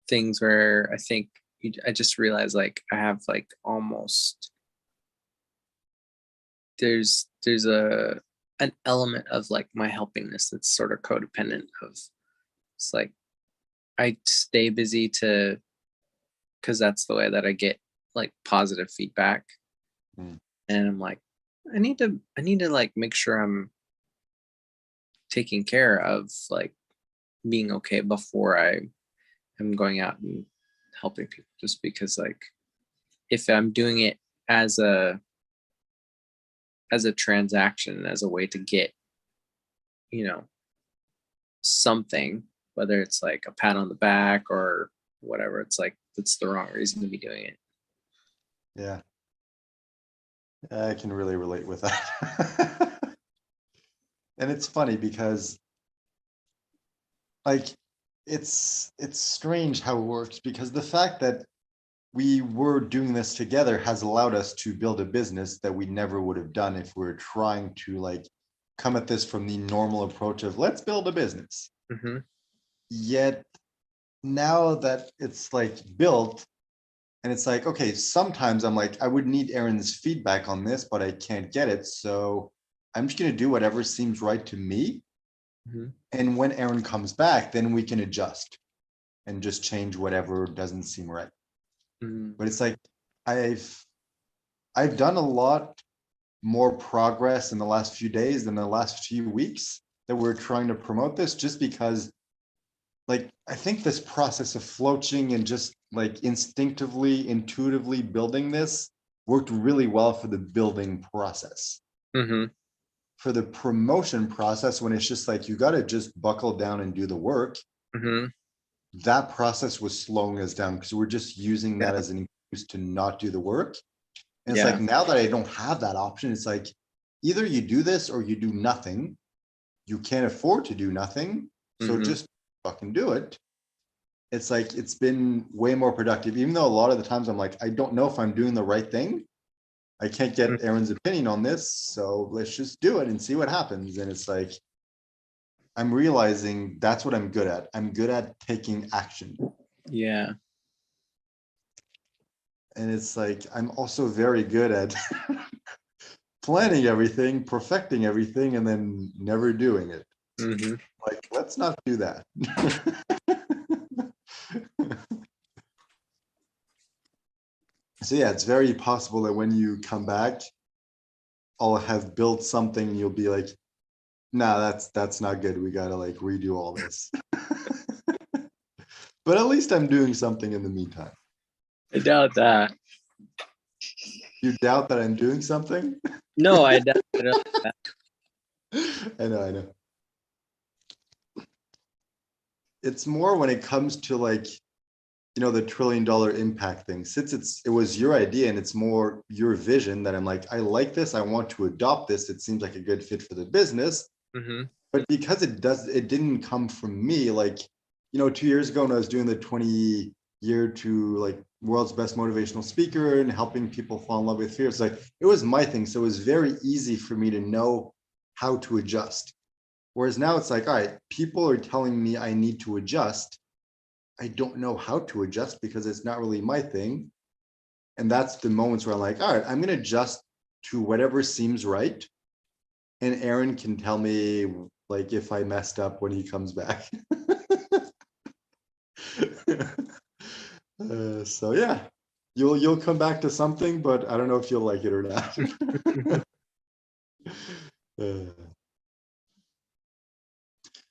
things where I think I just realized like I have like almost there's an element of like my helpingness that's sort of codependent of it's like I stay busy to because that's the way that I get like positive feedback.
Mm.
And I'm like, I need to like make sure I'm taking care of like being okay before I am going out and helping people just because like if I'm doing it as a transaction, as a way to get, you know, something, whether it's like a pat on the back or whatever, it's like that's the wrong reason to be doing it.
Yeah. I can really relate with that. And it's funny because like it's strange how it works because the fact that we were doing this together has allowed us to build a business that we never would have done if we were trying to like come at this from the normal approach of let's build a business.
Mm-hmm.
Yet now that it's like built and it's like, okay, sometimes I'm like, I would need Aaron's feedback on this, but I can't get it. So I'm just going to do whatever seems right to me.
Mm-hmm.
And when Aaron comes back, then we can adjust. and just change whatever doesn't seem right.
Mhm.
But it's like I've done a lot more progress in the last few days than the last few weeks that we're trying to promote this, just because like I think this process of floaching and just like instinctively, intuitively building this worked really well for the building process.
Mhm.
For the promotion process, when it's just like you got to just buckle down and do the work,
Mhm.
that process was slowing us down because we're just using that
Yeah.
as an excuse to not do the work. And it's
Yeah.
like now that I don't have that option, it's like either you do this or you do nothing. You can't afford to do nothing, so
Mhm.
just fucking do it. It's like it's been way more productive, even though a lot of the times I'm like, I don't know if I'm doing the right thing. I can't
Mm.
get Aaron's opinion on this, so let's just do it and see what happens. And it's like I'm realizing that's what I'm good at. I'm good at taking action.
Yeah.
And it's like I'm also very good at planning everything, perfecting everything, and then never doing it.
Mhm.
Like, let's not do that. So yeah, it's very possible that when you come back, I'll have built something, you'll be like, nah, that's not good. We gotta like redo all this. But at least I'm doing something in the meantime.
I doubt that.
You doubt that I'm doing something?
No, I doubt that.
I know, I know. It's more when it comes to like, you know, the $1 trillion impact thing. Since it was your idea and it's more your vision that I'm like, I like this, I want to adopt this. It seems like a good fit for the business.
Mhm.
But because it didn't come from me, like, you know, 2 years ago when I was doing the 20-year to like world's best motivational speaker and helping people fall in love with fear, it's like it was my thing. So it was very easy for me to know how to adjust. Whereas now it's like, all right, people are telling me I need to adjust. I don't know how to adjust because it's not really my thing. And that's the moments where I'm like, all right, I'm going to adjust to whatever seems right. And Aaron can tell me like if I messed up when he comes back. So yeah, you'll come back to something, but I don't know if you'll like it or not.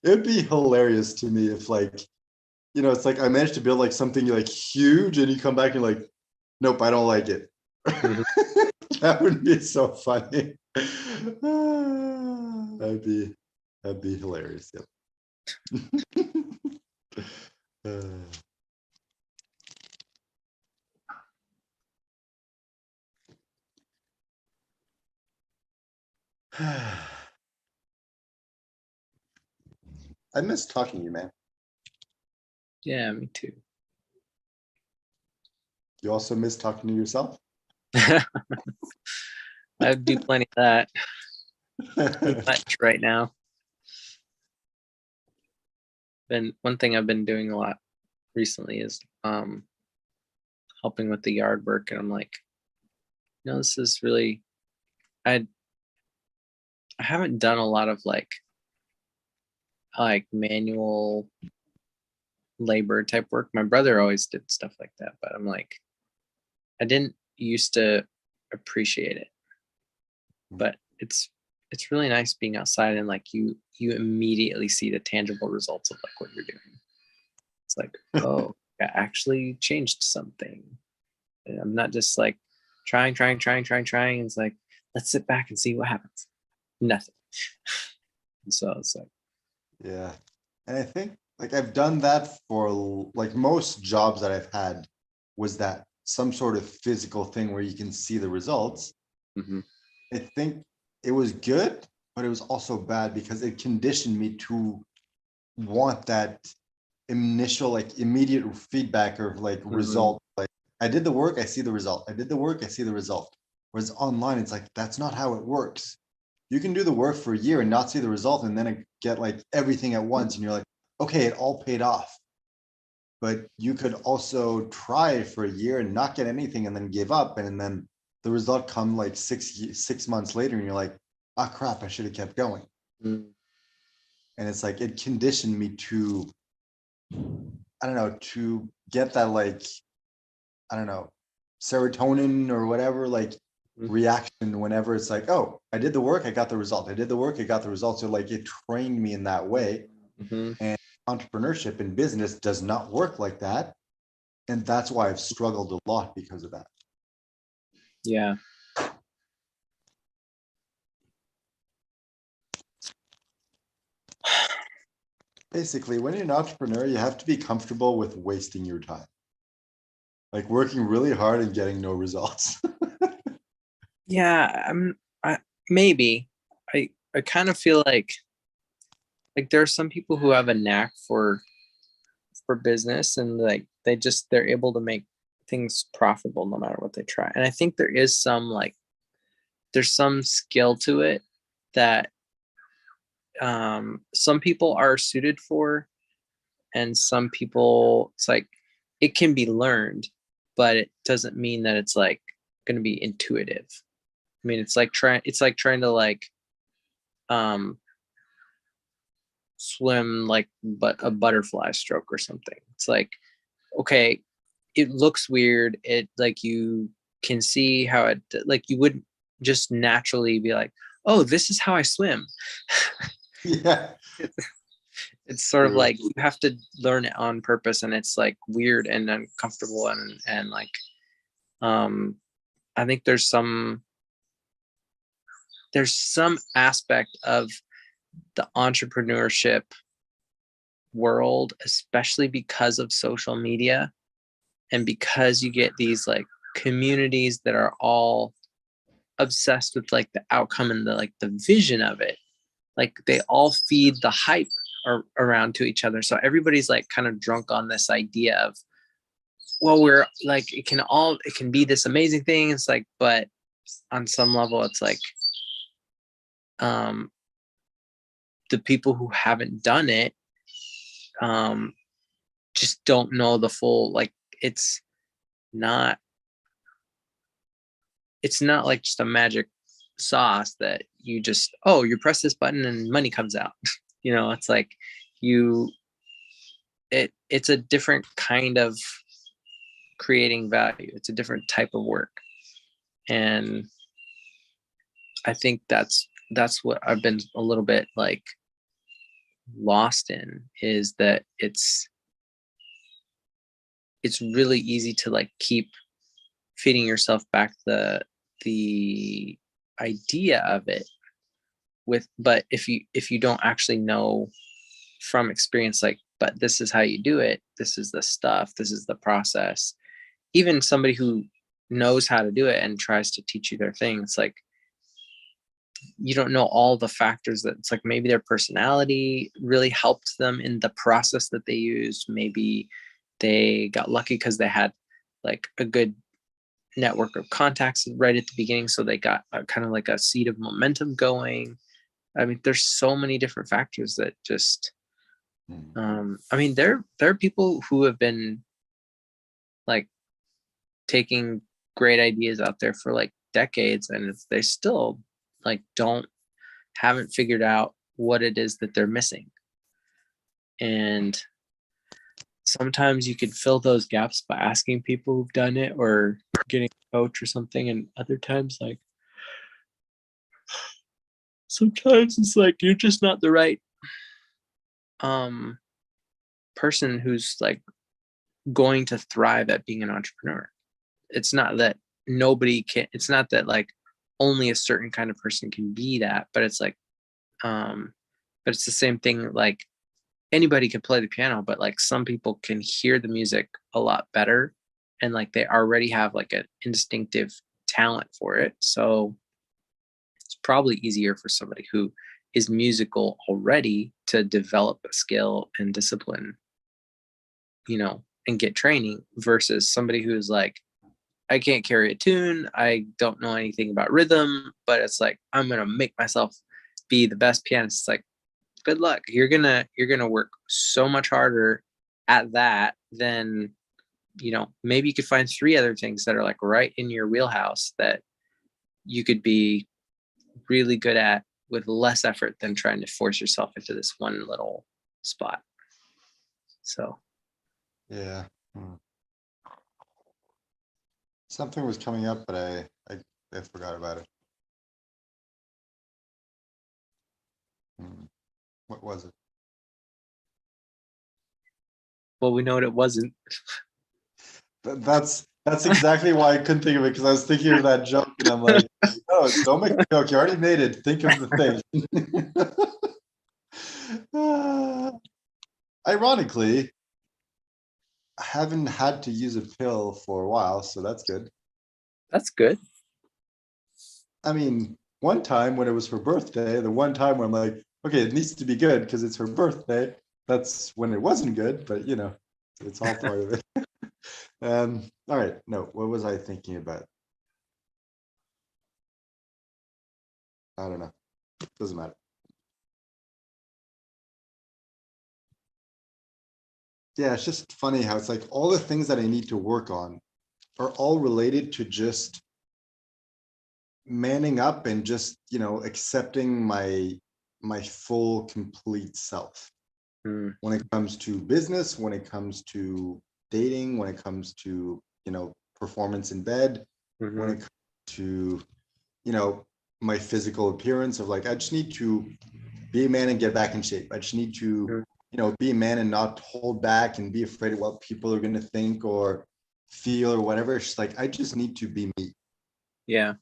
It'd be hilarious to me if like, you know, it's like I managed to build like something like huge and you come back and like, nope, I don't like it.
Mhm.
That would be so funny. That'd be hilarious. Yep. I miss talking to you, man.
Yeah, me too.
You also miss talking to yourself?
I do plenty of that. Too much right now. Been one thing I've been doing a lot recently is helping with the yard work, and I'm like, you know, this is really I I haven't done a lot of like manual labor type work. My brother always did stuff like that, but I'm like, I didn't used to appreciate it, but it's really nice being outside and like you immediately see the tangible results of like what you're doing. It's like, oh, I actually changed something. And I'm not just like trying. It's like, let's sit back and see what happens. Nothing. And so it's like,
Yeah. And I think like I've done that for like most jobs that I've had was that some sort of physical thing where you can see the results.
mhm.
I think it was good, but it was also bad because it conditioned me to want that initial like immediate feedback or like
Mhm.
result. Like I did the work, I see the result. I did the work, I see the result. Whereas online, it's like that's not how it works. You can do the work for a year and not see the result, and then get like everything at once, and you're like, okay, it all paid off. But you could also try for a year and not get anything, and then give up, and then the result come like 6 months later, and you're like, ah, crap, I should have kept going.
Mm.
And it's like it conditioned me to I don't know, to get that, like, I don't know, serotonin or whatever, like
Mhm.
reaction whenever it's like, oh, I did the work, I got the result. I did the work, I got the result. So like it trained me in that way.
Mhm.
And entrepreneurship and business does not work like that. And that's why I've struggled a lot because of that.
Yeah.
Basically, when you're an entrepreneur, you have to be comfortable with wasting your time, like working really hard and getting no results.
Yeah, I maybe. I kind of feel like there are some people who have a knack for business, and like they're able to make things profitable no matter what they try. And I think there is some like there's some skill to it that some people are suited for, and some people it's like it can be learned, but it doesn't mean that it's like going to be intuitive. I mean, it's like trying to like um swim like but a butterfly stroke or something. It's like, okay, it looks weird. It like you can see how it like you wouldn't just naturally be like, oh, this is how I swim.
Yeah.
It's sort of
True.
like you have to learn it on purpose, and it's like weird and uncomfortable and like um I think there's some aspect of the entrepreneurship world, especially because of social media and because you get these like communities that are all obsessed with like the outcome and the like the vision of it. Like they all feed the hype around to each other, so everybody's like kind of drunk on this idea of, well, we're like it can be this amazing thing. It's like, but on some level it's like um the people who haven't done it um just don't know the full like it's not it's not like just a magic sauce that you just, oh, you press this button and money comes out. It's like you it's a different kind of creating value. It's a different type of work. And I think that's what I've been a little bit like lost in, is that it's really easy to like keep feeding yourself back the idea of it but if you don't actually know from experience, like, but this is how you do it, this is the stuff, this is the process. Even somebody who knows how to do it and tries to teach you their thing, it's like you don't know all the factors. That it's like maybe their personality really helped them in the process that they used. Maybe they got lucky because they had like a good network of contacts right at the beginning, so they got kind of like a seed of momentum going. I mean, there's so many different factors that just
Hmm.
I mean, there are people who have been like taking great ideas out there for like decades, and they still like don't haven't figured out what it is that they're missing. And sometimes you can fill those gaps by asking people who've done it or getting a coach or something, and other times like sometimes it's like you're just not the right um person who's like going to thrive at being an entrepreneur. It's not that nobody can, it's not that like only a certain kind of person can be that, but it's like um but it's the same thing. Like anybody can play the piano, but like some people can hear the music a lot better, and like they already have like an instinctive talent for it. So it's probably easier for somebody who is musical already to develop a skill and discipline, and get training, versus somebody who's like, I can't carry a tune, I don't know anything about rhythm, but it's like I'm gonna make myself be the best pianist. It's like, good luck. You're gonna work so much harder at that than, maybe you could find three other things that are like right in your wheelhouse that you could be really good at with less effort than trying to force yourself into this one little spot. So
Yeah. Hmm. Something was coming up, but I forgot about it. Hmm. What was it?
Well, we know what it wasn't.
That's exactly why I couldn't think of it, because I was thinking of that joke and I'm like, oh, don't make the joke. You already made it. Think of the thing. Ironically, I haven't had to use a pill for a while, so that's good.
That's good.
I mean, one time when it was her birthday, the one time where I'm like, okay, it needs to be good because it's her birthday. That's when it wasn't good, but it's all part of it. All right. No, what was I thinking about? I don't know. Doesn't matter. Yeah, it's just funny how it's like all the things that I need to work on are all related to just manning up and just, accepting my full complete self.
Mm,
When it comes to business, when it comes to dating, when it comes to, performance in bed, when
hmm
it comes to, you know, my physical appearance of like, I just need to be a man and get back in shape. I just need to, be a man and not hold back and be afraid of what people are going to think or feel or whatever. It's just like, I just need to be me.
Yeah.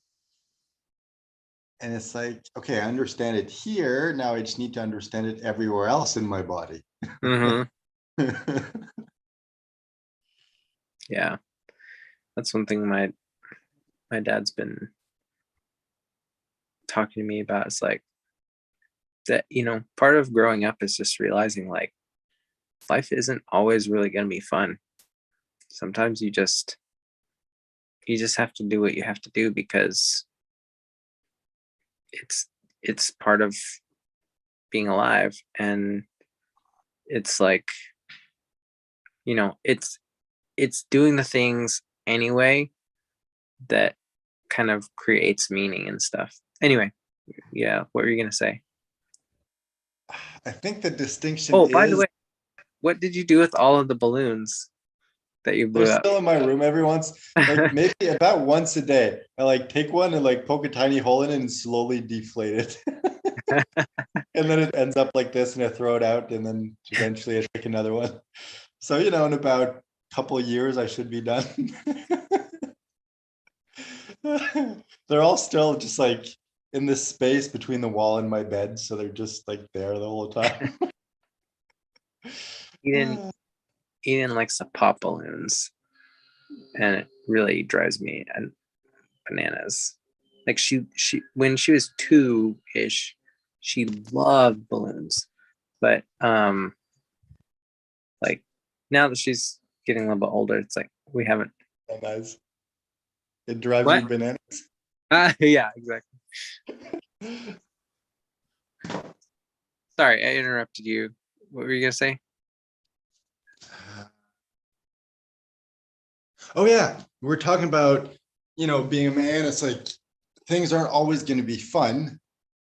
And it's like, okay, I understand it here. Now I just need to understand it everywhere else in my body.
hmm Yeah. That's one thing my dad's been talking to me about. It's like that, part of growing up is just realizing like life isn't always really going to be fun. Sometimes you just have to do what you have to do because it's it's part of being alive, and it's like, it's doing the things anyway that kind of creates meaning and stuff. Anyway, yeah, what were you going to say?
I think the distinction
Oh, by the
is
way, what did you do with all of the balloons that you
they're
blew up?
still in my room every once, like maybe about once a day. I like take one and like poke a tiny hole in it and slowly deflate it. And then it ends up like this and I throw it out and then eventually I take another one. So, in about a couple of years, I should be done. They're all still just like in this space between the wall and my bed. So they're just like there the whole time.
Eden Eden likes to pop balloons, and it really drives me bananas. Like she when she was 2-ish, she loved balloons, but like now that she's getting a little bit older, it's like we haven't.
Guys, it drives you
What?
bananas.
Yeah, exactly. Sorry, I interrupted you. What were you gonna say?
Oh yeah, we're talking about, being a man. It's like things aren't always going to be fun.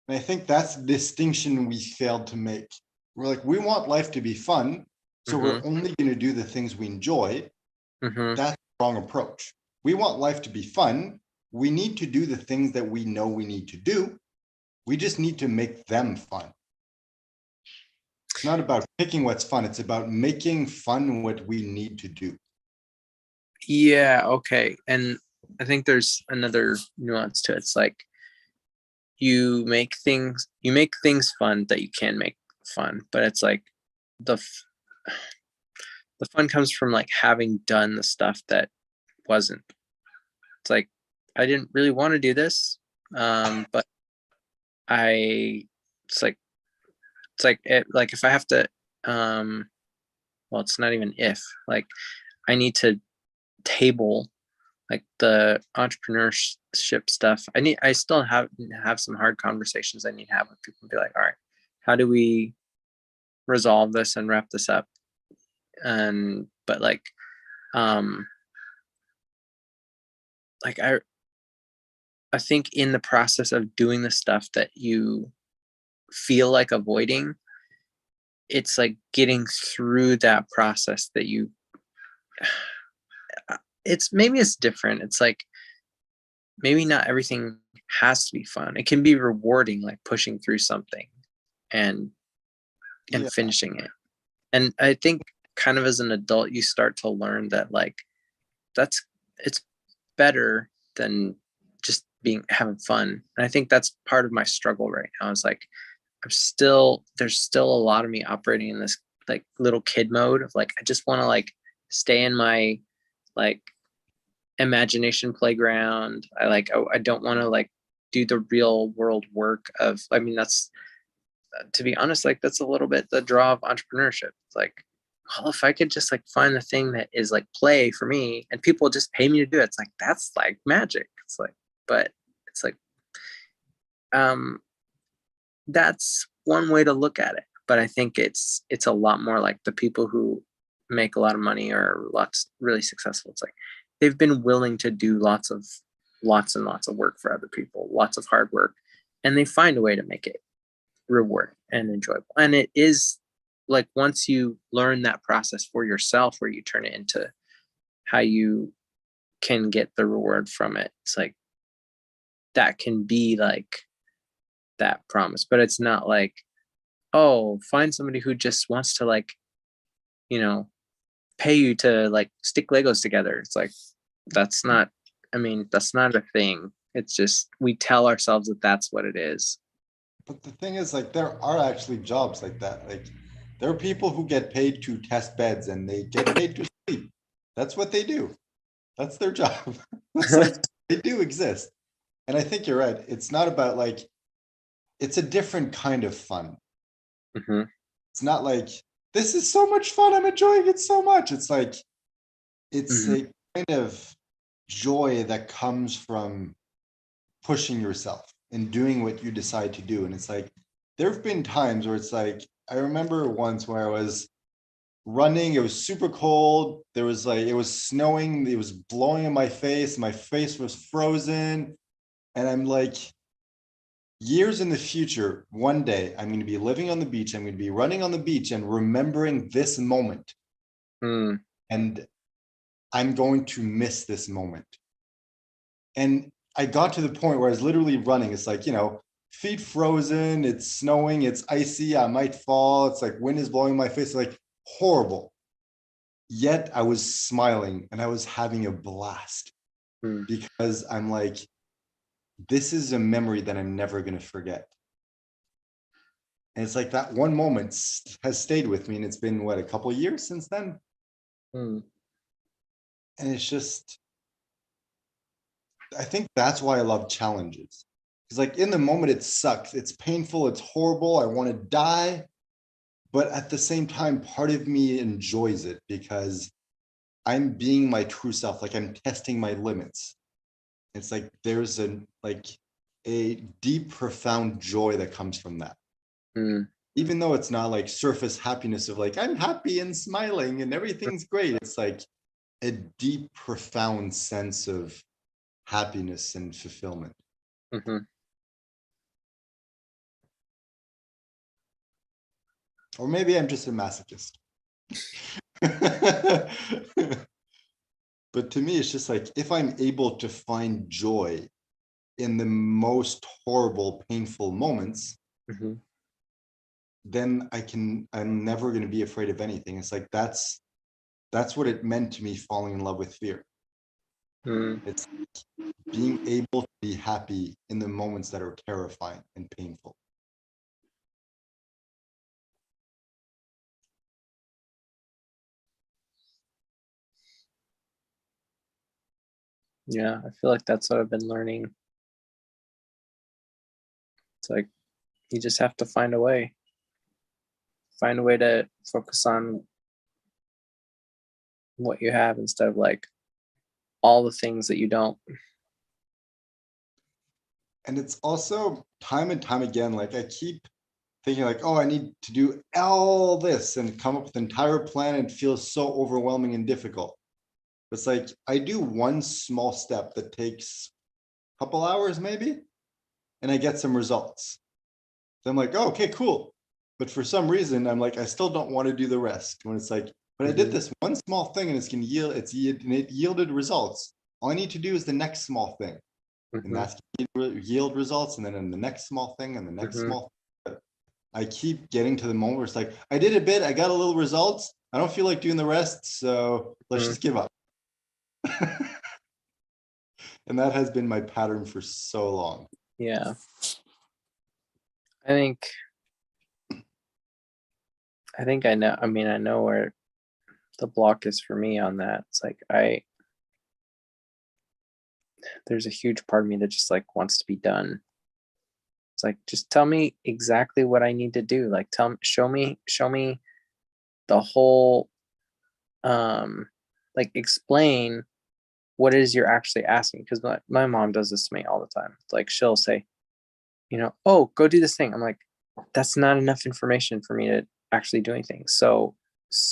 And I think that's the distinction we failed to make. We're like, we want life to be fun, so
Mm-hmm.
we're only going to do the things we enjoy.
Mm-hmm.
That's the wrong approach. We want life to be fun. We need to do the things that we know we need to do. We just need to make them fun. It's not about picking what's fun. It's about making fun what we need to do.
Yeah, okay. And I think there's another nuance to it. It's like you make things fun that you can make fun, but it's like the the fun comes from like having done the stuff that wasn't. It's like I didn't really want to do this, but I it's like if I have to, well, it's not even if, like I need to table like the entrepreneurship stuff. I still have some hard conversations I need to have with people and be like, all right, how do we resolve this and wrap this up? And but um like I think in the process of doing the stuff that you feel like avoiding, it's like getting through that process that you it's maybe it's different. It's like maybe not everything has to be fun. It can be rewarding, like pushing through something and
Yeah,
finishing it. And I think kind of as an adult, you start to learn that like that's it's better than just being having fun. And I think that's part of my struggle right now. Is like there's still a lot of me operating in this like little kid mode of like I just want to like stay in my like imagination playground. I don't want to like do the real world work of, I mean, that's to be honest, like that's a little bit the draw of entrepreneurship. It's like, well, if I could just like find the thing that is like play for me and people just pay me to do it, it's like that's like magic. It's like, but it's like um that's one way to look at it. But I think it's a lot more like the people who make a lot of money or lots really successful. It's like they've been willing to do lots and lots of work for other people, lots of hard work, and they find a way to make it rewarding and enjoyable. And it is like once you learn that process for yourself, where you turn it into how you can get the reward from it, it's like that can be like that promise. But it's not like, oh, find somebody who just wants to like, you know, pay you to like stick Legos together. It's like that's not, I mean, that's not a thing. It's just we tell ourselves that that's what it is.
but the thing is, like, there are actually jobs like that. Like, there are people who get paid to test beds and they get paid to sleep. That's what they do. That's their job. It's like they do exist. And I think you're right. It's not about like, it's a different kind of fun.
Mhm.
It's not like, this is so much fun. I'm enjoying it so much. It's like, it's
Mhm.
a kind of joy that comes from pushing yourself and doing what you decide to do. And it's like, there have been times where it's like, I remember once where I was running, it was super cold. There was like, it was snowing, it was blowing in my face was frozen. And I'm like, years in the future, one day I'm going to be living on the beach. I'm going to be running on the beach and remembering this moment.
Mm.
And I'm going to miss this moment. And I got to the point where I was literally running. It's like, feet frozen, it's snowing, it's icy, I might fall. It's like wind is blowing in my face, like horrible. Yet I was smiling and I was having a blast
Mm.
because I'm like, this is a memory that I'm never going to forget. And it's like that one moment has stayed with me. And it's been what, a couple of years since then.
Mm.
And it's just, I think that's why I love challenges. Because like in the moment, it sucks. It's painful. It's horrible. I want to die. But at the same time, part of me enjoys it because I'm being my true self. Like I'm testing my limits. It's like there's a deep, profound joy that comes from that.
Mm.
Even though it's not like surface happiness of like, I'm happy and smiling and everything's great. It's like a deep, profound sense of happiness and fulfillment.
Mhm.
Or maybe I'm just a masochist. But to me, it's just like if I'm able to find joy in the most horrible, painful moments,
Mhm.
then I'm never going to be afraid of anything. It's like that's what it meant to me falling in love with fear.
Mm.
It's being able to be happy in the moments that are terrifying and painful.
Yeah, I feel like that's what I've been learning. It's like you just have to find a way to focus on what you have instead of like all the things that you don't.
And it's also time and time again, like I keep thinking like, oh, I need to do all this and come up with an entire plan and it feels so overwhelming and difficult. It's like I do one small step that takes a couple hours maybe, and I get some results. So I'm like, oh, okay, cool. But for some reason, I'm like, I still don't want to do the rest. When it's like, but I did this one small thing and and it yielded results. All I need to do is the next small thing. And that's yield results, and then in the next small thing and the next small thing. I keep getting to the moment where it's like, I did a bit, I got a little results. I don't feel like doing the rest, so let's just give up. And that has been my pattern for so long.
Yeah. I think I know. I mean, I know where the block is for me on that. It's like there's a huge part of me that just like wants to be done. It's like, just tell me exactly what I need to do. Like, show me the whole, like, explain what it is you're actually asking. Because my mom does this to me all the time. It's like, she'll say, oh, go do this thing. I'm like, that's not enough information for me to actually do anything. So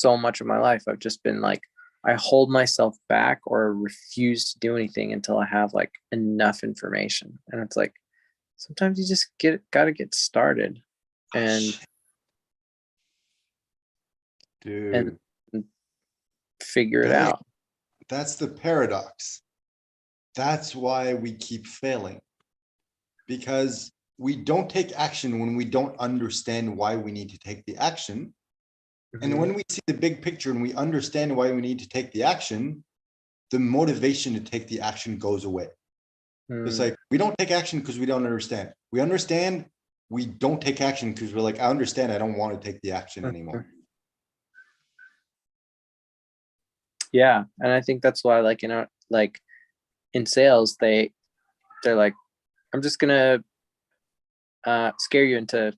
much of my life, I've just been like, I hold myself back or refuse to do anything until I have like enough information. And it's like, sometimes you just gotta get started and
Dude,
and figure it out.
That's the paradox. That's why we keep failing, because we don't take action when we don't understand why we need to take the action. And when we see the big picture and we understand why we need to take the action, the motivation to take the action goes away. It's like, we don't take action because we don't understand. We understand, we don't take action because we're like, I understand, I don't want to take the action anymore.
Yeah. And I think that's why, like, like in sales, they're like, I'm just gonna scare you into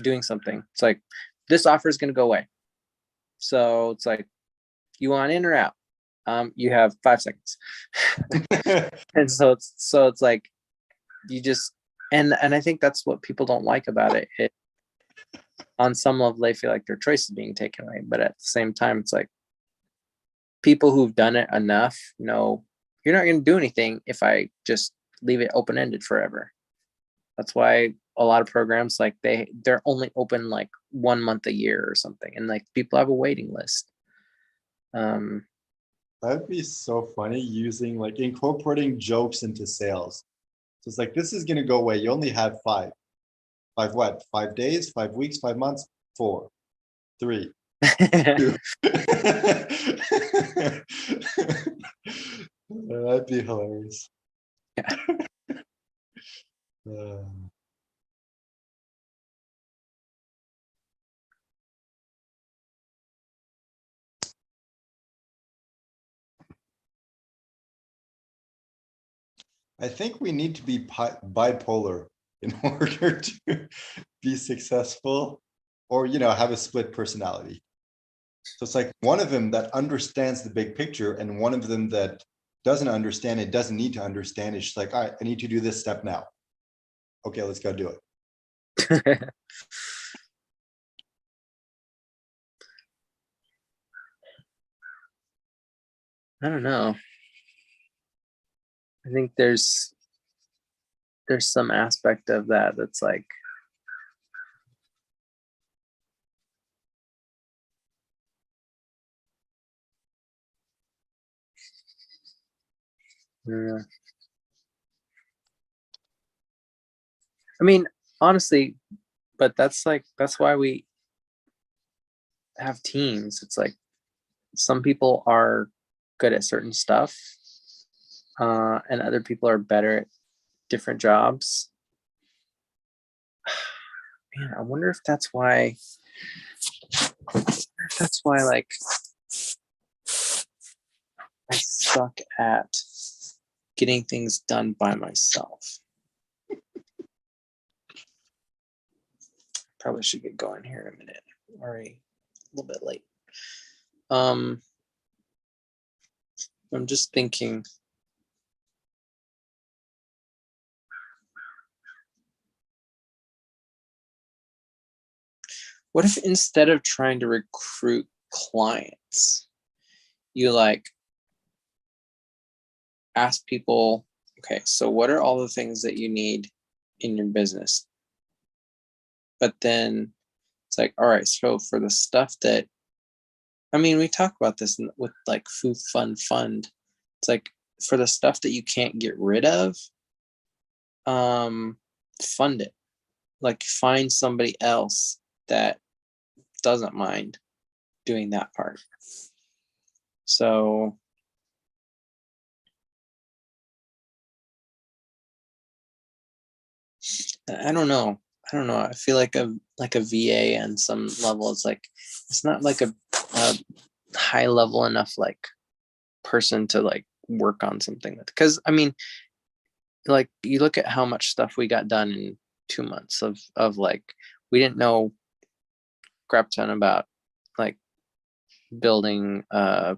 doing something. It's like, this offer is gonna go away. So it's like, you want in or out? You have 5 seconds. And so it's like, you just, and I think that's what people don't like about it. On some level, they feel like their choice is being taken away, but at the same time, it's like, people who've done it enough know you're not going to do anything if I just leave it open-ended forever. That's why a lot of programs, like, they're only open like 1 month a year or something, and like, people have a waiting list.
That'd be so funny, using like incorporating jokes into sales. So it's like, this is going to go away. You only have 5 what? 5 days, 5 weeks, 5 months, 4, 3, 2. That'd be hilarious. I think we need to be bipolar in order to be successful, or have a split personality. So it's like, one of them that understands the big picture and one of them that doesn't understand it, doesn't need to understand. It's just like, all right, I need to do this step now. Okay, let's go do it.
I don't know. I think there's some aspect of that that's like, I mean, honestly, but that's why we have teams. It's like, some people are good at certain stuff, and other people are better at different jobs. Man, I wonder if that's why like, I suck at getting things done by myself. Probably should get going here in a minute. Already a little bit late. I'm just thinking, what if instead of trying to recruit clients, you like ask people, okay, so what are all the things that you need in your business? But then it's like, all right, so for the stuff that I mean, we talk about this with like Foo Fun Fund. It's like for the stuff that you can't get rid of, fund it. Like find somebody else that doesn't mind doing that part. So I don't know. I feel like a VA on some level. It's like it's not like a high level enough like person to like work on something, because I mean, like you look at how much stuff we got done in 2 months of like we didn't know crap ton about like building a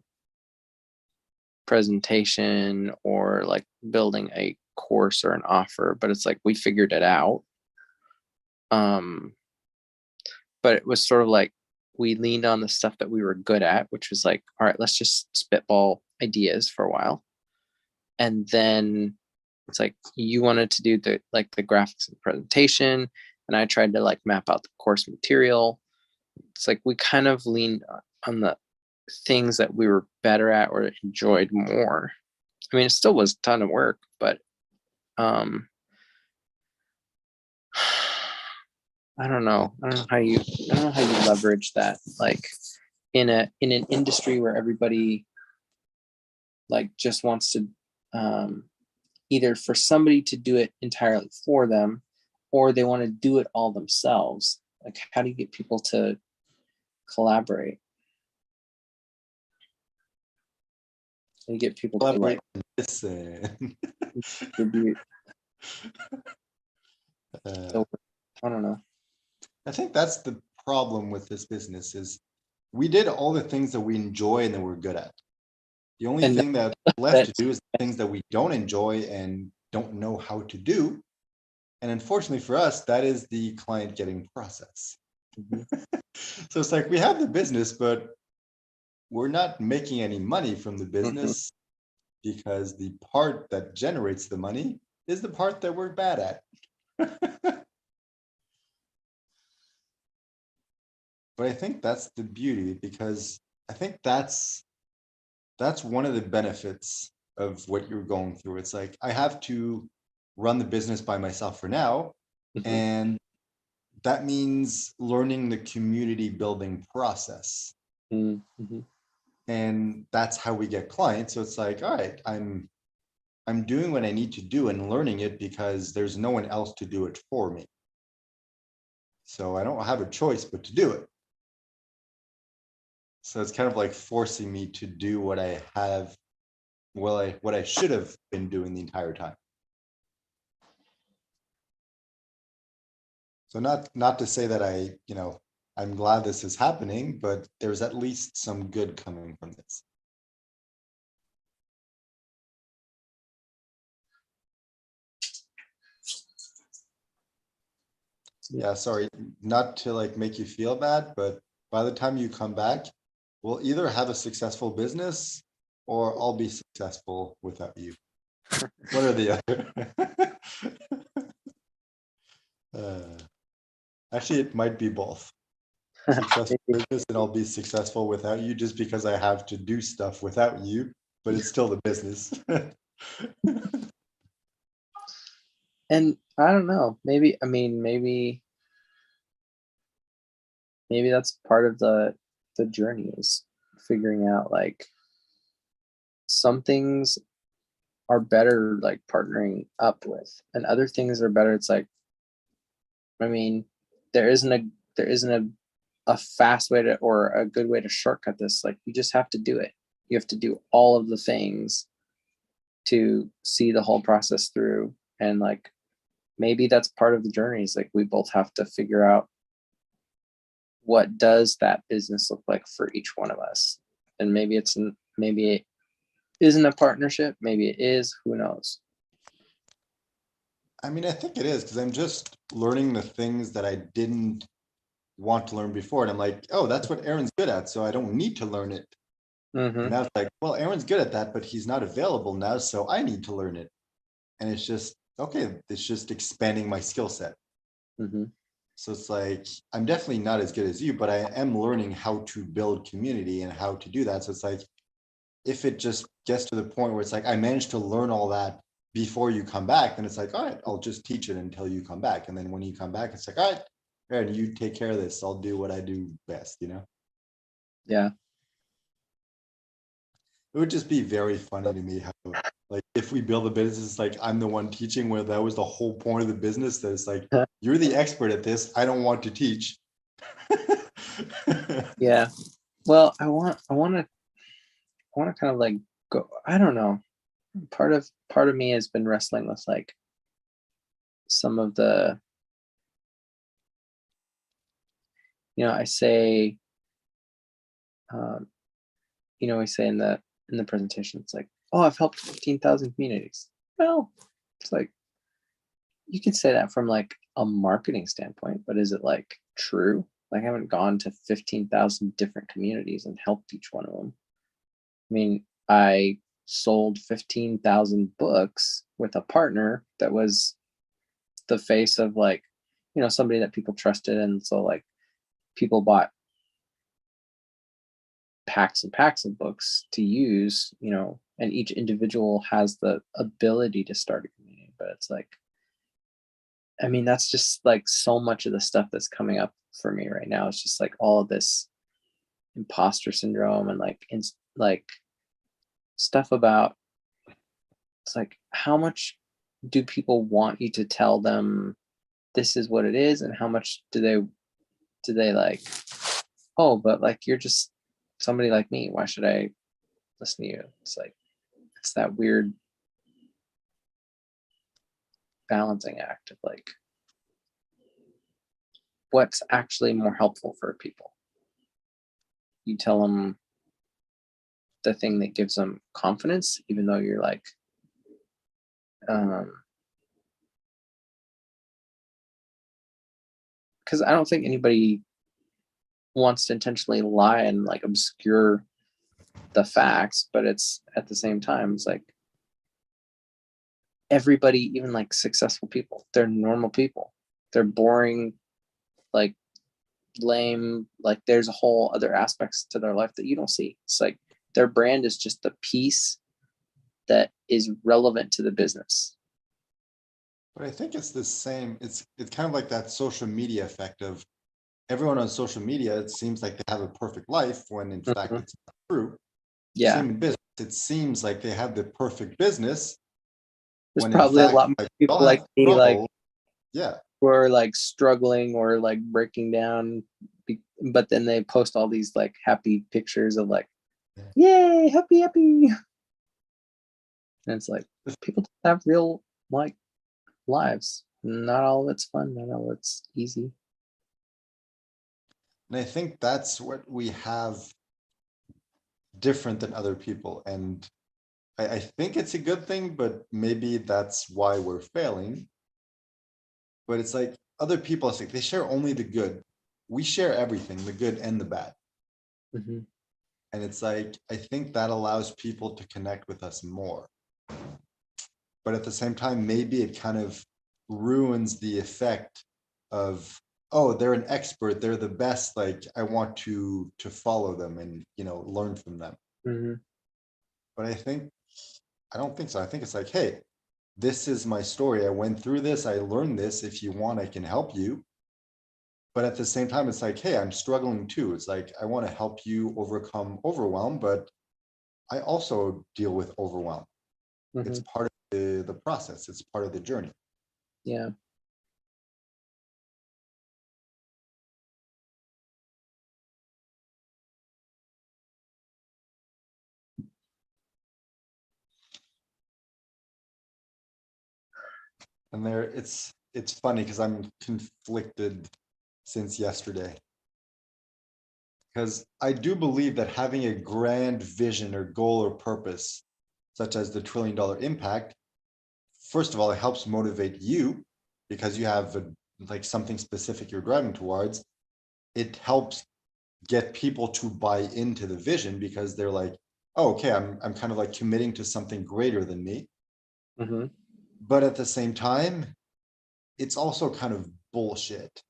presentation or like building a course or an offer, but it's like we figured it out. But it was sort of like we leaned on the stuff that we were good at, which was like, all right, let's just spitball ideas for a while. And then it's like you wanted to do the graphics and presentation, and I tried to like map out the course material. It's like we kind of leaned on the things that we were better at or enjoyed more. I mean, it still was a ton of work, but I don't know how you leverage that, like in an industry where everybody like just wants to either for somebody to do it entirely for them, or they want to do it all themselves. Like, how do you get people to collaborate? How do you get people to like
Listen.
distribute? So, I don't know.
I think that's the problem with this business is we did all the things that we enjoy and that we're good at. The only thing that's left to do is the things that we don't enjoy and don't know how to do. And unfortunately for us, that is the client getting process. So it's like we have the business, but we're not making any money from the business because the part that generates the money is the part that we're bad at. But I think that's the beauty, because I think that's one of the benefits of what you're going through. It's like I have to run the business by myself for now, and that means learning the community building process. And that's how we get clients. So it's like, all right, I'm doing what I need to do and learning it because there's no one else to do it for me. So I don't have a choice but to do it. So it's kind of like forcing me to do what I have, what I should have been doing the entire time. So not to say that I'm glad this is happening, but there's at least some good coming from this. Yeah, sorry, not to like make you feel bad, but by the time you come back, we'll either have a successful business or I'll be successful without you. One or the other. Actually, it might be both. Successful business and I'll be successful without you, just because I have to do stuff without you, but it's still the business.
And I don't know, maybe that's part of the journey, is figuring out like some things are better like partnering up with, and other things are better. It's like, I mean, there isn't a fast way to, or a good way to shortcut this. Like, you just have to do it. You have to do all of the things to see the whole process through. And like, maybe that's part of the journey, is like we both have to figure out what does that business look like for each one of us. And maybe it isn't a partnership, maybe it is, who knows.
I mean, I think it is, because I'm just learning the things that I didn't want to learn before. And I'm like, oh, that's what Aaron's good at, so I don't need to learn it. And now it's like, well, Aaron's good at that, but he's not available now, so I need to learn it. And it's just, okay, it's just expanding my skill set. So it's like, I'm definitely not as good as you, but I am learning how to build community and how to do that. So it's like, if it just gets to the point where it's like, I managed to learn all that before you come back, then it's like, all right, I'll just teach it until you come back. And then when you come back, it's like, all right, Aaron, you take care of this. I'll do what I do best, you know?
Yeah.
It would just be very funny to me how, like, if we build a business, it's like I'm the one teaching, where that was the whole point of the business. That it's like, you're the expert at this. I don't want to teach.
Yeah. Well, I want to kind of like go, I don't know. Part of me has been wrestling with like some of the, I say, um, we say in the presentation, it's like, oh, I've helped 15,000 communities. Well, it's like, you could say that from like a marketing standpoint, but is it like true? Like, I haven't gone to 15,000 different communities and helped each one of them. I mean, I sold 15,000 books with a partner that was the face of like, somebody that people trusted. And so like people bought packs and packs of books to use, and each individual has the ability to start a community. But it's like, I mean, that's just like so much of the stuff that's coming up for me right now. It's just like all of this imposter syndrome and like stuff about, it's like, how much do people want you to tell them this is what it is, and how much do they like, oh, but like, you're just somebody like me, why should I listen to you? It's like, it's that weird balancing act of like, what's actually more helpful for people. You tell them the thing that gives them confidence, even though you're like, because I don't think anybody wants to intentionally lie and like obscure the facts, but it's at the same time, it's like, everybody, even like successful people, they're normal people. They're boring, like lame, like there's a whole other aspects to their life that you don't see. It's like their brand is just the piece that is relevant to the business.
But I think it's the same. It's kind of like that social media effect of everyone on social media. It seems like they have a perfect life when in fact it's not true.
Yeah,
Same in business. It seems like they have the perfect business
there's
when in
probably a
fact,
lot more
like, we
people
all
like
have
me, like,
trouble. Yeah.
who are like struggling or like breaking down, but then they post all these like happy pictures of like, yay, happy. And it's like, people just have real like lives. Not all of it's fun, not all of it's easy.
And I think that's what we have different than other people. And I think it's a good thing, but maybe that's why we're failing. But it's like other people, it's like they share only the good. We share everything, the good and the bad.
Mm-hmm.
And it's like, I think that allows people to connect with us more. But at the same time, maybe it kind of ruins the effect of, oh, they're an expert, they're the best, like I want to follow them and learn from them.
Mm-hmm.
But I don't think so. I think it's like, hey, this is my story. I went through this, I learned this. If you want, I can help you. But at the same time, it's like, hey, I'm struggling too. It's like, I want to help you overcome overwhelm, but I also deal with overwhelm. It's
Mm-hmm.
part of the process. It's part of the journey.
Yeah.
And it's funny because I'm conflicted since yesterday. Because I do believe that having a grand vision or goal or purpose, such as the $1 trillion impact, first of all, it helps motivate you because you have like something specific you're driving towards. It helps get people to buy into the vision because they're like, oh, okay, I'm kind of like committing to something greater than me.
Mm-hmm.
But at the same time, it's also kind of bullshit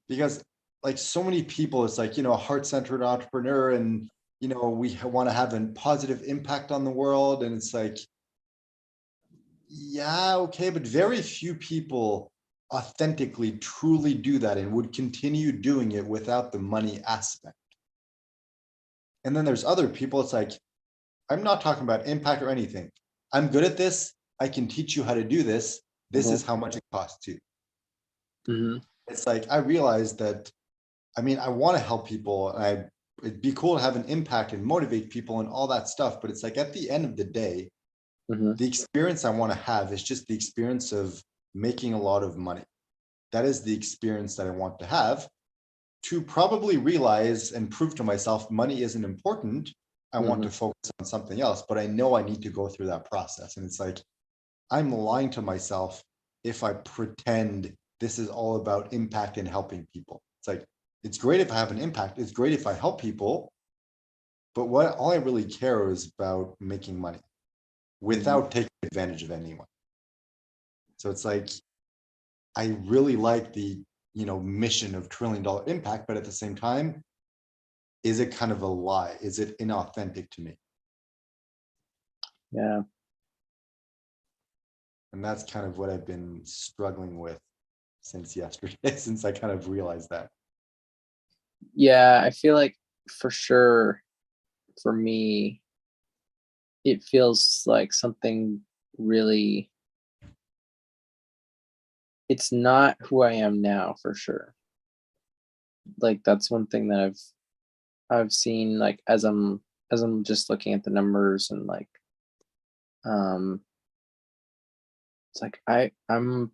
because like so many people, it's like, a heart-centered entrepreneur, and we want to have a positive impact on the world, and it's like, yeah, okay, but very few people authentically truly do that and would continue doing it without the money aspect. And then there's other people, it's like, I'm not talking about impact or anything. I'm good at this. I can teach you how to do this. This is how much it costs you.
Mm-hmm.
It's like, I realized that, I mean, I want to help people. It'd be cool to have an impact and motivate people and all that stuff. But it's like, at the end of the day,
Mm-hmm.
the experience I want to have is just the experience of making a lot of money. That is the experience that I want to have, to probably realize and prove to myself money isn't important. I want to focus on something else, but I know I need to go through that process. And it's like, I'm lying to myself if I pretend this is all about impact and helping people. It's like, it's great if I have an impact. It's great if I help people. But all I really care is about making money without taking advantage of anyone. So it's like, I really like the, mission of $1 trillion impact, but at the same time, is it kind of a lie? Is it inauthentic to me?
Yeah.
And that's kind of what I've been struggling with since yesterday, since I kind of realized that.
Yeah, I feel like for sure for me, it feels like something really, it's not who I am now for sure. Like that's one thing that I've seen, like as I'm just looking at the numbers and like um it's like I'm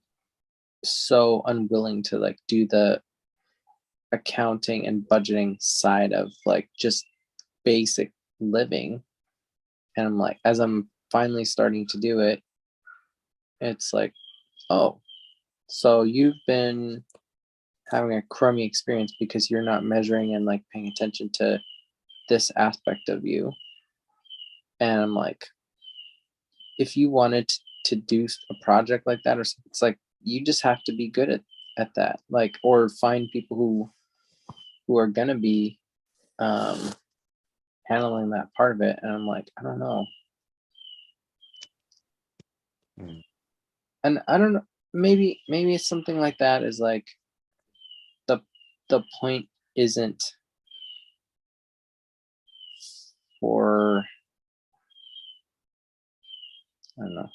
so unwilling to like do the accounting and budgeting side of like just basic living. And I'm like, as I'm finally starting to do it, it's like, oh, so you've been having a crummy experience because you're not measuring and like paying attention to this aspect of you. And I'm like, if you wanted to do a project like that or something, it's like you just have to be good at that. Like, or find people who are gonna be um handling that part of it. And I'm like, I don't know.
Hmm.
And I don't know, maybe something like that is like the the point isn't for, I don't know.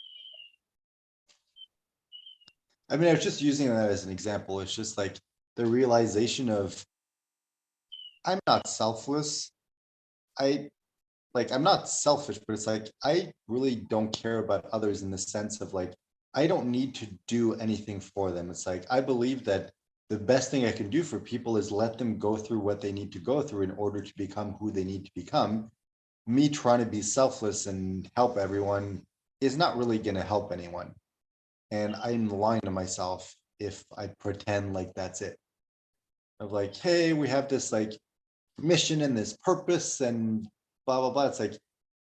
I mean, I was just using that as an example. It's just like the realization of, I'm not selfless. I'm not selfish, but it's like, I really don't care about others in the sense of like, I don't need to do anything for them. It's like, I believe that the best thing I can do for people is let them go through what they need to go through in order to become who they need to become. Me trying to be selfless and help everyone is not really going to help anyone. And I'm lying to myself if I pretend like that's it. Of like, hey, we have this like mission and this purpose and blah, blah, blah. It's like,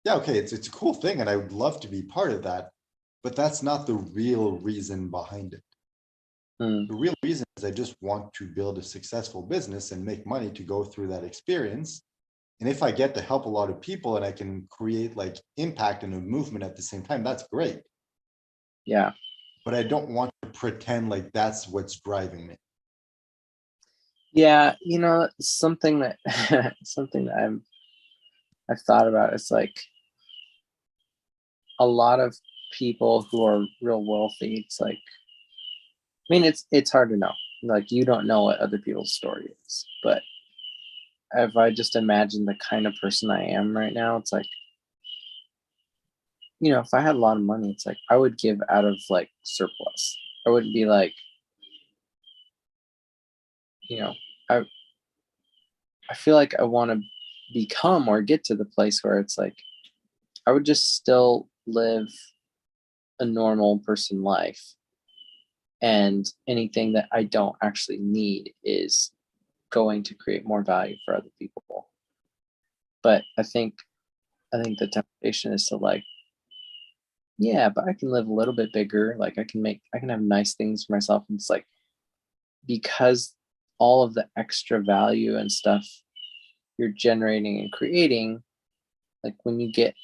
yeah, okay, it's a cool thing and I would love to be part of that, but that's not the real reason behind it.
Hmm.
The real reason is I just want to build a successful business and make money to go through that experience. And if I get to help a lot of people and I can create like impact and a movement at the same time, that's great.
Yeah.
But I don't want to pretend like that's what's driving me.
Yeah, something that something that I've thought about is like a lot of people who are real wealthy, it's like, I mean, it's hard to know. Like you don't know what other people's story is. But if I just imagine the kind of person I am right now, it's like, if I had a lot of money, it's like I would give out of like surplus. I wouldn't be like, you know, I I feel like I want to become or get to the place where it's like I would just still live a normal person life, and anything that I don't actually need is going to create more value for other people. But I think the temptation is to like, yeah, but I can live a little bit bigger. Like I can have nice things for myself. And it's like, because all of the extra value and stuff you're generating and creating, like when you get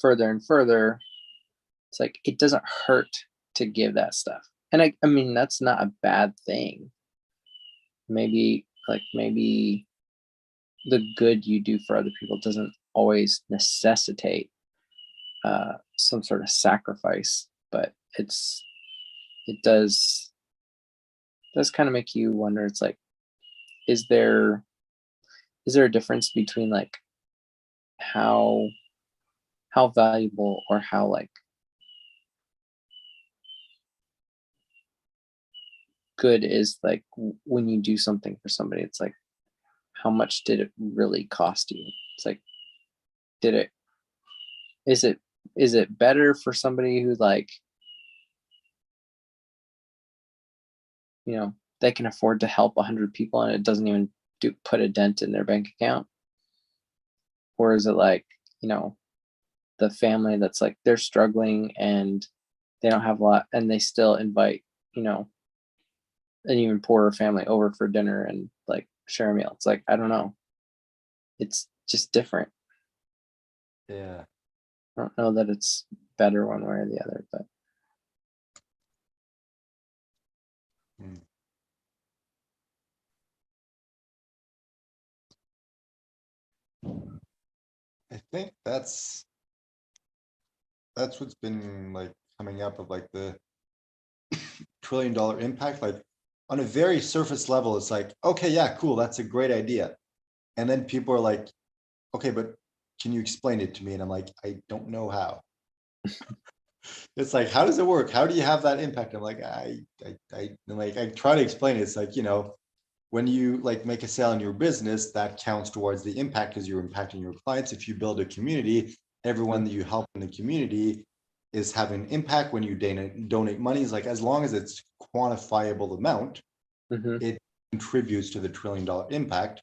further and further, it's like it doesn't hurt to give that stuff. And I mean that's not a bad thing. Maybe the good you do for other people doesn't always necessitate some sort of sacrifice, but it does kind of make you wonder. It's like, is there a difference between like how valuable or how like good is like when you do something for somebody? It's like, how much did it really cost you? It's like, is it better for somebody who like, they can afford to help 100 people and it doesn't even put a dent in their bank account? Or is it like, the family that's like, they're struggling and they don't have a lot and they still invite, an even poorer family over for dinner and like share a meal? It's like, I don't know. It's just different.
Yeah.
I don't know that it's better one way or the other, but.
I think that's what's been like coming up of like the $1 trillion impact. Like on a very surface level, it's like, okay, yeah, cool, that's a great idea. And then people are like, okay, but can you explain it to me? And I'm like, I don't know how. It's like, how does it work? How do you have that impact? I'm like, I try to explain it. It's like, when you like make a sale in your business, that counts towards the impact because you're impacting your clients. If you build a community, everyone that you help in the community is having an impact. When you donate money, is like, as long as it's quantifiable amount, it contributes to the $1 trillion impact.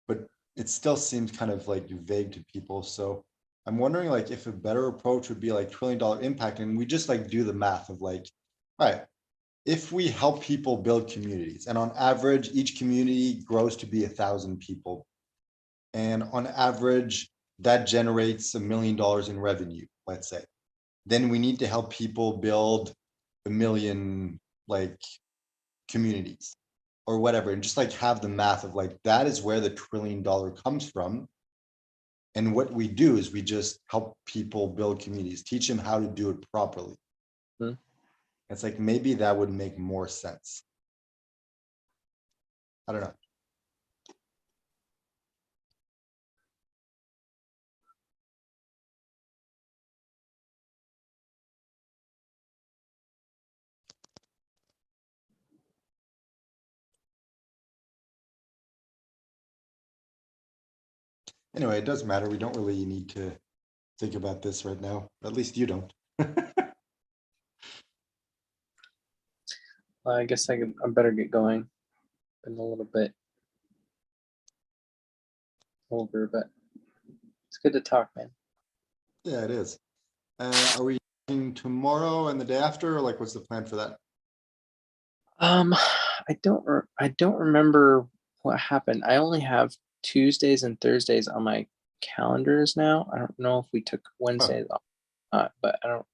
But it still seems kind of like vague to people. So I'm wondering like if a better approach would be like $1 trillion impact, and we just like do the math of like, all right, if we help people build communities, and on average, each community grows to be 1,000 people, and on average, that generates $1 million in revenue, let's say, then we need to help people build 1 million like communities or whatever, and just like have the math of like, that is where the $1 trillion comes from. And what we do is we just help people build communities, teach them how to do it properly. It's like, maybe that would make more sense. I don't know. Anyway, it doesn't matter. We don't really need to think about this right now. At least you don't.
I guess I better get going. Been a little bit over, but it's good to talk, man.
Yeah, it is. Are we talking tomorrow and the day after, or like what's the plan for that?
I don't remember what happened. I only have Tuesdays and Thursdays on my calendars now. I don't know if we took Wednesdays off, but I don't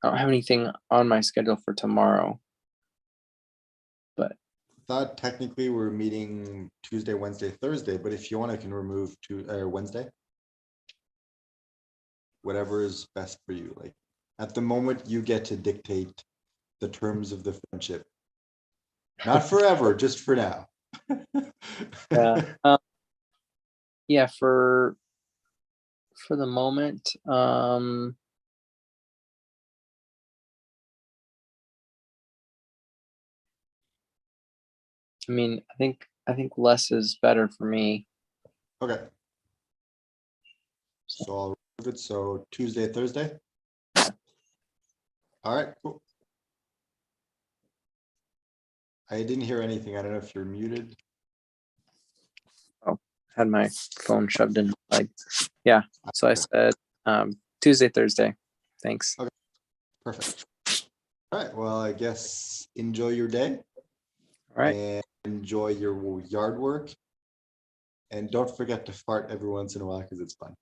have anything on my schedule for tomorrow. But
I thought technically we're meeting Tuesday, Wednesday, Thursday, but if you want, I can remove Wednesday. Whatever is best for you. Like at the moment, you get to dictate the terms of the friendship. Not forever, just for now.
yeah, yeah. For the moment, I mean, I think less is better for me.
Okay. So I'll remove it. So Tuesday, Thursday. All right, cool. I didn't hear anything. I don't know if you're muted.
Oh, had my phone shoved in like, yeah. So I said Tuesday, Thursday. Thanks.
Okay, perfect. All right, well, I guess enjoy your day.
All right.
and enjoy your yard work. And don't forget to fart every once in a while because it's fun.